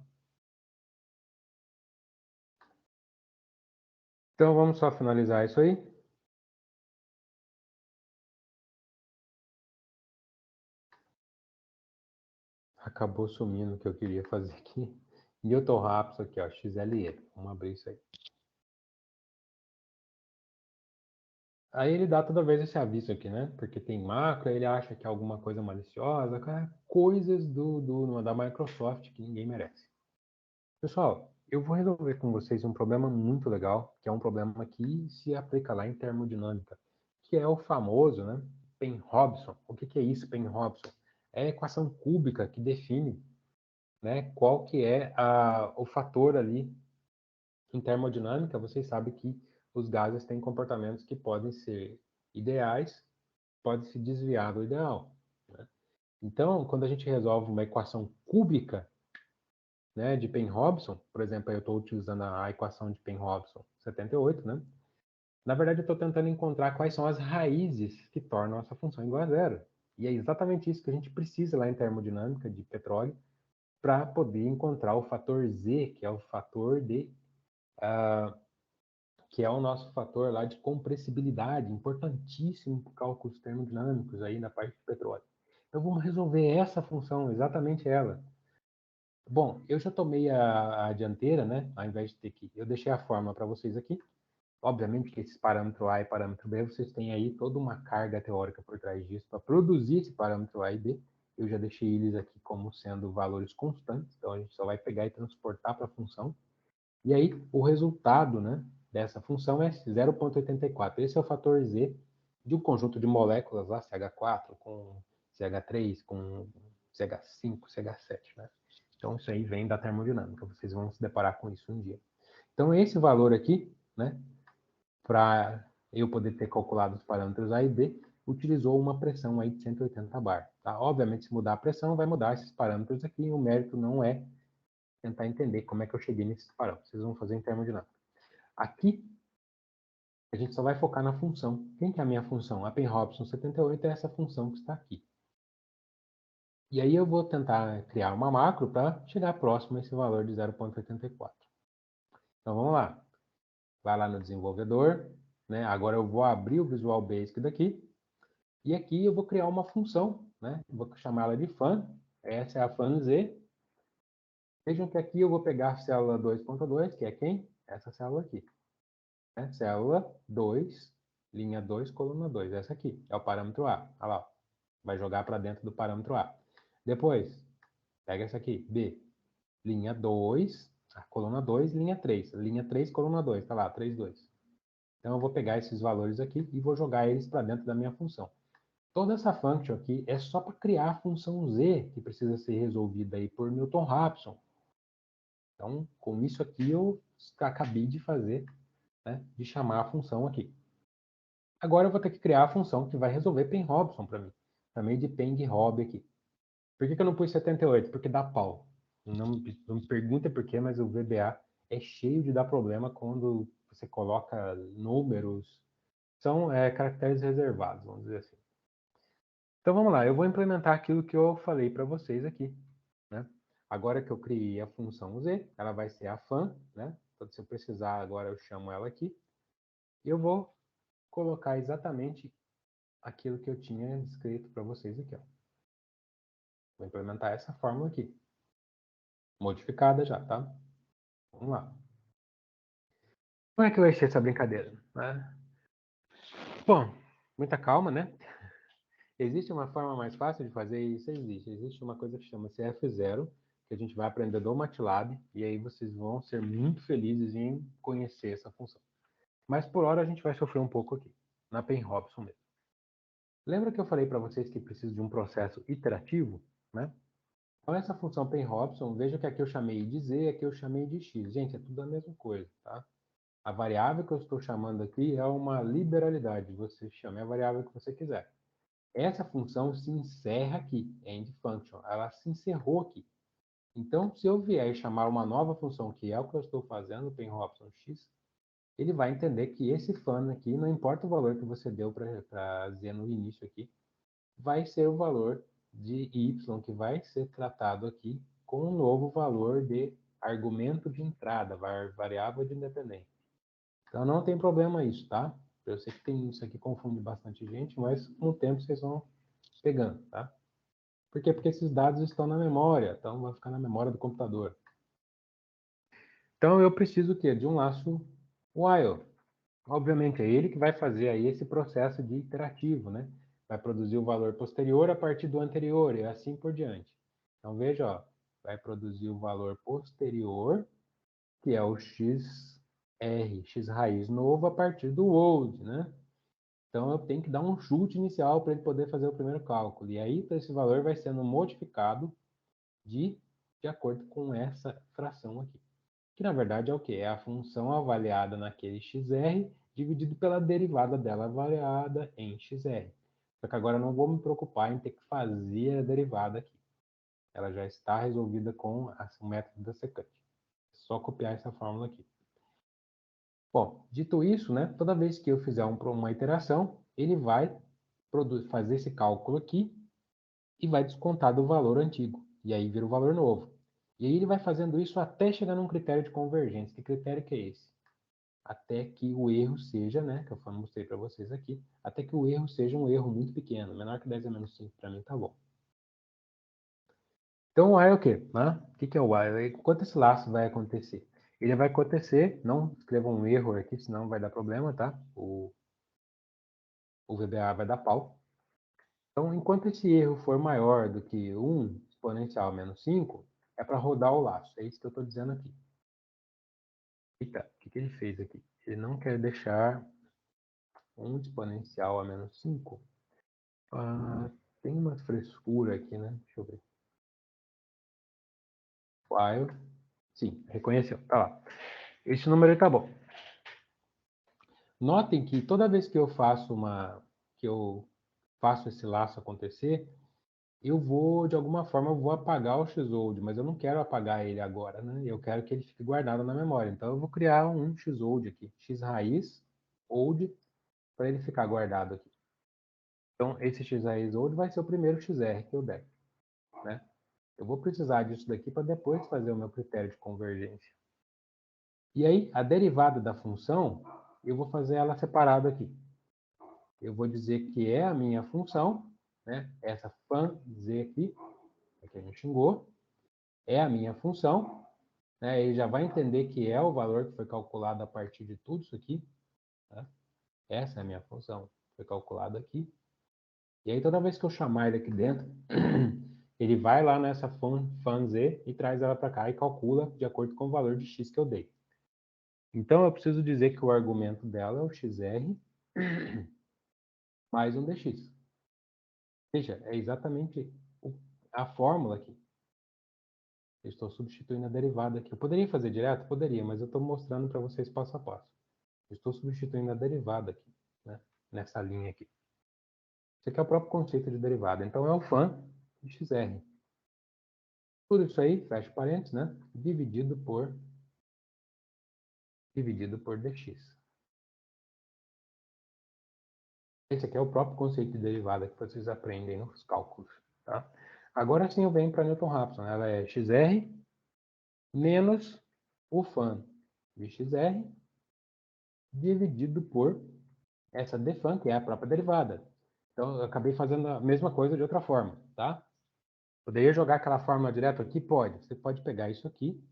Então, vamos só finalizar isso aí. Acabou sumindo o que eu queria fazer aqui. Newton Raphson aqui, ó, XLE. Vamos abrir isso aí. Aí ele dá toda vez esse aviso aqui, né? Porque tem macro, aí ele acha que é alguma coisa maliciosa, coisas da Microsoft que ninguém merece. Pessoal, eu vou resolver com vocês um problema muito legal, que é um problema que se aplica lá em termodinâmica, que é o famoso, né, Penrobson. O que é isso, Penrobson? É a equação cúbica que define, né, qual que é o fator ali em termodinâmica. Vocês sabem que os gases têm comportamentos que podem ser ideais, podem se desviar do ideal, né? Então, quando a gente resolve uma equação cúbica, né, de Penrobson, por exemplo, eu estou utilizando a equação de Penrobson 78, né? Na verdade, eu estou tentando encontrar quais são as raízes que tornam essa função igual a zero. E é exatamente isso que a gente precisa lá em termodinâmica de petróleo para poder encontrar o fator Z, que é o fator que é o nosso fator lá de compressibilidade, importantíssimo para cálculos termodinâmicos aí na parte de petróleo. Então vamos resolver essa função, exatamente ela. Bom, eu já tomei a dianteira, né? Ao invés de ter que... Eu deixei a fórmula para vocês aqui. Obviamente que esses parâmetro A e parâmetro B, vocês têm aí toda uma carga teórica por trás disso para produzir esse parâmetro A e B. Eu já deixei eles aqui como sendo valores constantes, então a gente só vai pegar e transportar para a função. E aí, o resultado, né, dessa função é 0,84. Esse é o fator Z de um conjunto de moléculas lá, CH4 com CH3, com CH5, CH7, né? Então, isso aí vem da termodinâmica. Vocês vão se deparar com isso um dia. Então, esse valor aqui, né, para eu poder ter calculado os parâmetros A e B, utilizou uma pressão aí de 180 bar. Tá? Obviamente, se mudar a pressão, vai mudar esses parâmetros aqui. E o mérito não é tentar entender como é que eu cheguei nesses parâmetros. Vocês vão fazer em termodinâmica. Aqui, a gente só vai focar na função. Quem que é a minha função? A Penrobson 78 é essa função que está aqui. E aí eu vou tentar criar uma macro para chegar próximo a esse valor de 0,84. Então vamos lá. Vai lá no desenvolvedor, né? Agora eu vou abrir o Visual Basic daqui. E aqui eu vou criar uma função, né? Vou chamar ela de fan. Essa é a fan Z. Vejam que aqui eu vou pegar a célula 2.2, que é quem? Essa célula aqui. Né? Célula 2, linha 2, coluna 2. Essa aqui é o parâmetro A. Olha lá. Vai jogar para dentro do parâmetro A. Depois, pega essa aqui, B. Linha 2, a coluna 2, linha 3. Linha 3, coluna 2. Tá lá, 3, 2. Então, eu vou pegar esses valores aqui e vou jogar eles para dentro da minha função. Toda essa function aqui é só para criar a função Z, que precisa ser resolvida aí por Newton Raphson. Então, com isso aqui, eu acabei de fazer, né, de chamar a função aqui. Agora eu vou ter que criar a função que vai resolver Penrobson para mim. Chamei de Penrob aqui. Por que eu não pus 78? Porque dá pau. Não me pergunta por quê, mas o VBA é cheio de dar problema quando você coloca números. São caracteres reservados, vamos dizer assim. Então vamos lá, eu vou implementar aquilo que eu falei para vocês aqui, né? Agora que eu criei a função Z, ela vai ser a fan, né? Então, se eu precisar, agora eu chamo ela aqui. E eu vou colocar exatamente aquilo que eu tinha escrito para vocês aqui, ó. Vou implementar essa fórmula aqui. Modificada já, tá? Vamos lá. Como é que vai ser essa brincadeira? Né? Bom, muita calma, né? Existe uma forma mais fácil de fazer isso? Existe. Existe uma coisa que chama-se F0, que a gente vai aprender do MATLAB, e aí vocês vão ser muito felizes em conhecer essa função. Mas por hora a gente vai sofrer um pouco aqui, na Penrobson mesmo. Lembra que eu falei para vocês que precisa de um processo iterativo, né? Então essa função Penrobson, veja que aqui eu chamei de Z, aqui eu chamei de X. Gente, é tudo a mesma coisa, tá? A variável que eu estou chamando aqui é uma liberalidade. Você chame a variável que você quiser. Essa função se encerra aqui, end function. Ela se encerrou aqui. Então, se eu vier e chamar uma nova função, que é o que eu estou fazendo, Penrobson x, ele vai entender que esse fan aqui, não importa o valor que você deu para Z no início aqui, vai ser o valor de y que vai ser tratado aqui com um novo valor de argumento de entrada, variável de independência. Então não tem problema isso, tá? Eu sei que tem isso aqui confunde bastante gente, mas com o tempo vocês vão pegando, tá? Por quê? Porque esses dados estão na memória, então vai ficar na memória do computador. Então eu preciso o quê? De um laço while. Obviamente é ele que vai fazer aí esse processo de iterativo, né? Vai produzir o valor posterior a partir do anterior e assim por diante. Então veja, ó, vai produzir o valor posterior, que é o x raiz novo a partir do old, né? Então eu tenho que dar um chute inicial para ele poder fazer o primeiro cálculo. E aí esse valor vai sendo modificado de acordo com essa fração aqui. Que na verdade é o quê? É a função avaliada naquele xr dividido pela derivada dela avaliada em xr. Só que agora eu não vou me preocupar em ter que fazer a derivada aqui. Ela já está resolvida com o método da secante. É só copiar essa fórmula aqui. Bom, dito isso, né, toda vez que eu fizer uma iteração, ele vai fazer esse cálculo aqui e vai descontar do valor antigo. E aí vira o valor novo. E aí ele vai fazendo isso até chegar num critério de convergência. Que critério que é esse? Até que o erro seja, né, que eu mostrei para vocês aqui, até que o erro seja um erro muito pequeno, menor que 10 a menos 5, para mim tá bom. Então o while é o quê? O que é o while? Enquanto esse laço vai acontecer? Ele vai acontecer, não escrevam um erro aqui, senão vai dar problema, tá? O VBA vai dar pau. Então, enquanto esse erro for maior do que 1 exponencial menos 5, é para rodar o laço. É isso que eu estou dizendo aqui. Eita, o que ele fez aqui? Ele não quer deixar 1 exponencial a menos 5. Tem uma frescura aqui, né? Deixa eu ver. While. Sim, reconheceu. Tá lá. Esse número está bom. Notem que toda vez que eu faço esse laço acontecer, eu vou, de alguma forma, eu vou apagar o xold, mas eu não quero apagar ele agora, né? Eu quero que ele fique guardado na memória. Então, eu vou criar um xold aqui, x raiz old, para ele ficar guardado aqui. Então, esse x raiz old vai ser o primeiro xr que eu der, né? Eu vou precisar disso daqui para depois fazer o meu critério de convergência. E aí, a derivada da função, eu vou fazer ela separada aqui. Eu vou dizer que é a minha função, né? Essa z aqui, que a gente xingou, é a minha função, né? Ele já vai entender que é o valor que foi calculado a partir de tudo isso aqui. Tá? Essa é a minha função, foi calculada aqui. E aí, toda vez que eu chamar ele aqui dentro, ele vai lá nessa z e traz ela para cá e calcula de acordo com o valor de x que eu dei. Então, eu preciso dizer que o argumento dela é o xr mais um dx. Veja, é exatamente a fórmula aqui. Eu estou substituindo a derivada aqui. Eu poderia fazer direto? Poderia, mas eu estou mostrando para vocês passo a passo. Eu estou substituindo a derivada aqui, né? Nessa linha aqui. Isso aqui é o próprio conceito de derivada. Então, é o fã de xr. Tudo isso aí, fecha parênteses, né? Dividido por dx. Esse aqui é o próprio conceito de derivada que vocês aprendem nos cálculos. Tá? Agora sim eu venho para Newton-Raphson. Ela é xr menos o fã de xr dividido por essa defan, que é a própria derivada. Então eu acabei fazendo a mesma coisa de outra forma. Tá? Poderia jogar aquela fórmula direto aqui? Pode. Você pode pegar isso aqui,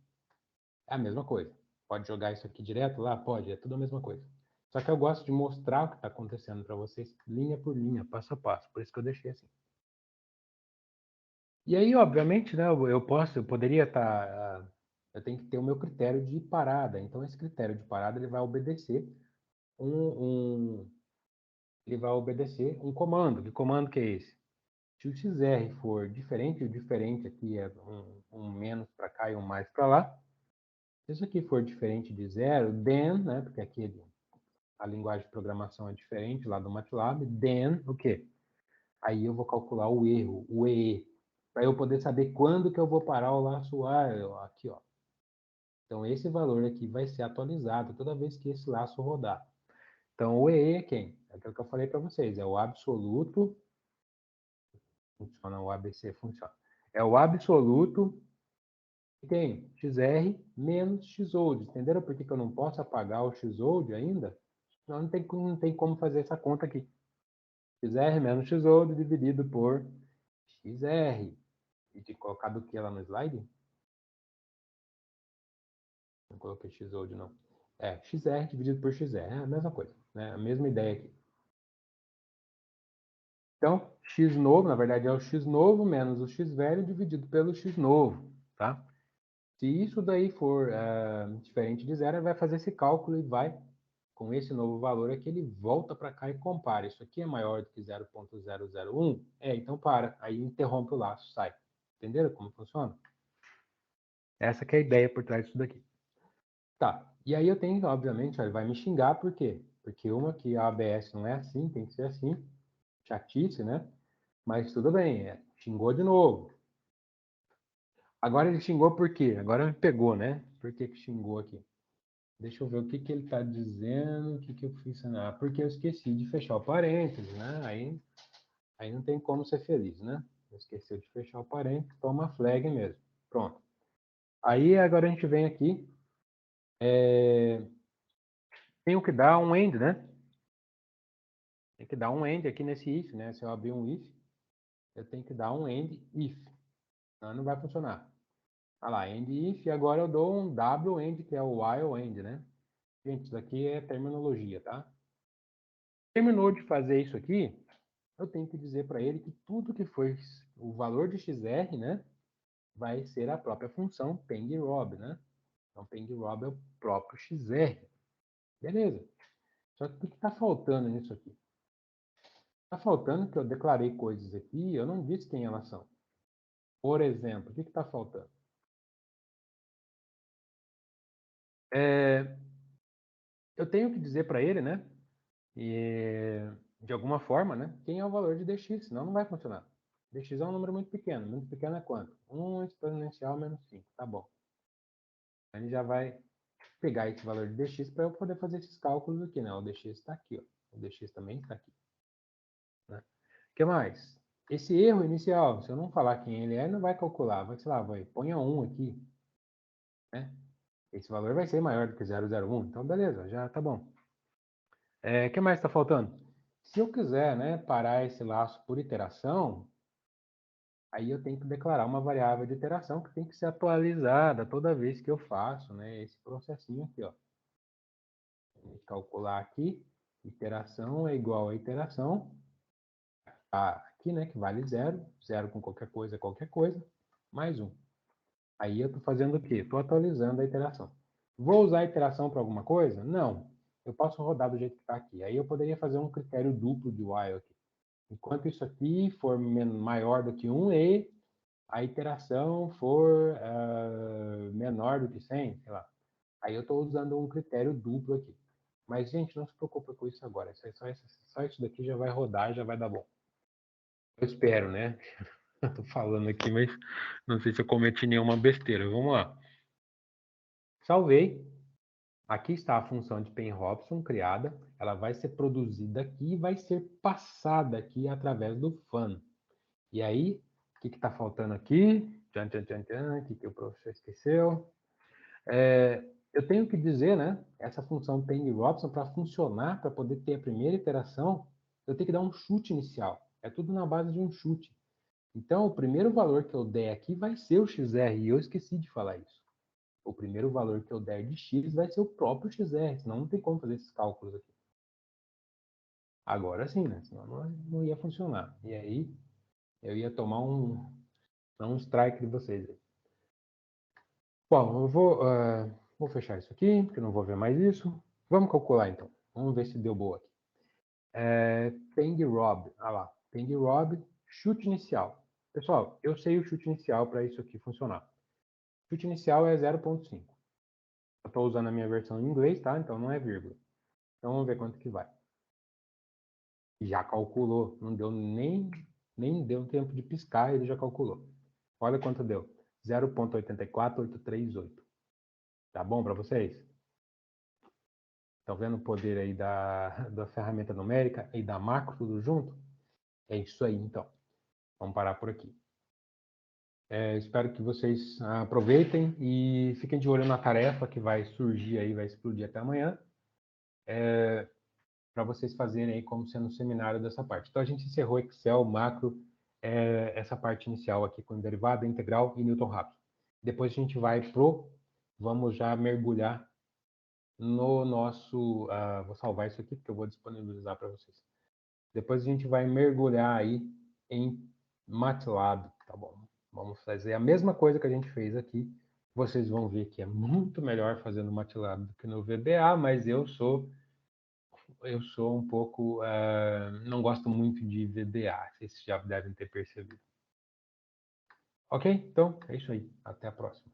é a mesma coisa. Pode jogar isso aqui direto lá? Pode, é tudo a mesma coisa. Só que eu gosto de mostrar o que está acontecendo para vocês, linha por linha, passo a passo. Por isso que eu deixei assim. E aí, obviamente, né, eu poderia estar... eu tenho que ter o meu critério de parada. Então, esse critério de parada ele vai obedecer ele vai obedecer um comando. Que comando que é esse? Se o XR for diferente, o diferente aqui é um menos para cá e um mais para lá. Se isso aqui for diferente de zero, then, né, porque aqui a linguagem de programação é diferente lá do MATLAB, then o quê? Aí eu vou calcular o erro, o EE, para eu poder saber quando que eu vou parar o laço while, aqui, ó. Então, esse valor aqui vai ser atualizado toda vez que esse laço rodar. Então, o EE é quem? É aquilo que eu falei para vocês, é o absoluto, funciona, o ABC funciona. É o absoluto E tem XR menos XOLD. Entenderam por que eu não posso apagar o XOLD ainda? Não, não tem como fazer essa conta aqui. XR menos XOLD dividido por XR. E de colocar do que lá no slide? Não coloquei XOLD, não. É, XR dividido por XR. É a mesma coisa, né? A mesma ideia aqui. Então, X novo, na verdade, é o X novo menos o X velho dividido pelo X novo, tá? Se isso daí for diferente de zero, ele vai fazer esse cálculo e vai, com esse novo valor aqui, ele volta para cá e compara. Isso aqui é maior do que 0.001? É, então para. Aí interrompe o laço, sai. Entenderam como funciona? Essa que é a ideia por trás disso daqui. Tá, e aí eu tenho, obviamente, ele vai me xingar, por quê? Porque uma que a ABS não é assim, tem que ser assim, chatice, né? Mas tudo bem, xingou de novo. Agora ele xingou por quê? Agora me pegou, né? Por que xingou aqui? Deixa eu ver o que ele está dizendo, o que eu fiz. Ah, porque eu esqueci de fechar o parênteses, né? Aí não tem como ser feliz, né? Esqueceu de fechar o parênteses, toma flag mesmo. Pronto. Aí agora a gente vem aqui, tenho que dar um end, né? Tem que dar um end aqui nesse if, né? Se eu abrir um if, eu tenho que dar um end if. Senão não vai funcionar. Olha lá, end if, e agora eu dou um double end, que é o while end, né? Gente, isso aqui é terminologia, tá? Terminou de fazer isso aqui, eu tenho que dizer para ele que tudo que foi o valor de XR, né, vai ser a própria função pengRob, né? Então, pengRob é o próprio XR. Beleza. Só que o que está faltando nisso aqui? Está faltando que eu declarei coisas aqui e eu não disse quem elas são. Por exemplo, o que está faltando? Eu tenho que dizer para ele, né, e, de alguma forma, né, quem é o valor de dx, senão não vai funcionar. Dx é um número muito pequeno. Muito pequeno é quanto? 1 exponencial menos 5. Tá bom. Ele já vai pegar esse valor de dx para eu poder fazer esses cálculos aqui, né? O dx está aqui, ó. O dx também está aqui. Né? O que mais? Esse erro inicial, se eu não falar quem ele é, não vai calcular. Vai, sei lá, ponha 1 aqui. Né? Esse valor vai ser maior do que 0,01. Então, beleza, já tá bom. O que mais está faltando? Se eu quiser, né, parar esse laço por iteração, aí eu tenho que declarar uma variável de iteração que tem que ser atualizada toda vez que eu faço, né, esse processinho aqui, ó. Vou calcular aqui, iteração é igual a iteração, aqui, né, que vale zero, zero com qualquer coisa, mais um. Aí eu estou fazendo o quê? Estou atualizando a iteração. Vou usar a iteração para alguma coisa? Não. Eu posso rodar do jeito que está aqui. Aí eu poderia fazer um critério duplo de while aqui. Enquanto isso aqui for maior do que 1 e a iteração for menor do que 100, sei lá. Aí eu estou usando um critério duplo aqui. Mas, gente, não se preocupa com isso agora. Só isso daqui já vai rodar, já vai dar bom. Eu espero, né? Estou falando aqui, mas não sei se eu cometi nenhuma besteira. Vamos lá. Salvei. Aqui está a função de Penn-Robson criada. Ela vai ser produzida aqui e vai ser passada aqui através do fan. E aí, o que está faltando aqui? Tchan, tchan, tchan, tchan, o que o professor esqueceu? Eu tenho que dizer, né? Essa função Penn-Robson, para funcionar, para poder ter a primeira iteração, eu tenho que dar um chute inicial. É tudo na base de um chute. Então, o primeiro valor que eu der aqui vai ser o XR, e eu esqueci de falar isso. O primeiro valor que eu der de X vai ser o próprio XR, senão não tem como fazer esses cálculos aqui. Agora sim, né? Senão não ia funcionar. E aí, eu ia tomar um strike de vocês. Bom, eu vou fechar isso aqui, porque eu não vou ver mais isso. Vamos calcular, então. Vamos ver se deu boa aqui. PengRob, olha lá. PengRob, chute inicial. Pessoal, eu sei o chute inicial para isso aqui funcionar. O chute inicial é 0,5. Eu estou usando a minha versão em inglês, tá? Então não é vírgula. Então vamos ver quanto que vai. Já calculou. Não deu nem deu tempo de piscar, ele já calculou. Olha quanto deu. 0,84838. Tá bom para vocês? Estão vendo o poder aí da ferramenta numérica e da macro tudo junto? É isso aí, então. Vamos parar por aqui. Espero que vocês aproveitem e fiquem de olho na tarefa que vai surgir aí, vai explodir até amanhã, para vocês fazerem aí como sendo um seminário dessa parte. Então, a gente encerrou Excel, macro, essa parte inicial aqui com derivada, integral e Newton Raphson. Depois a gente vai vamos já mergulhar no nosso, vou salvar isso aqui porque eu vou disponibilizar para vocês. Depois a gente vai mergulhar aí em MATLAB, tá bom? Vamos fazer a mesma coisa que a gente fez aqui. Vocês vão ver que é muito melhor fazer no MATLAB do que no VBA, mas eu sou um pouco, não gosto muito de VBA, vocês já devem ter percebido. Ok? Então, é isso aí. Até a próxima.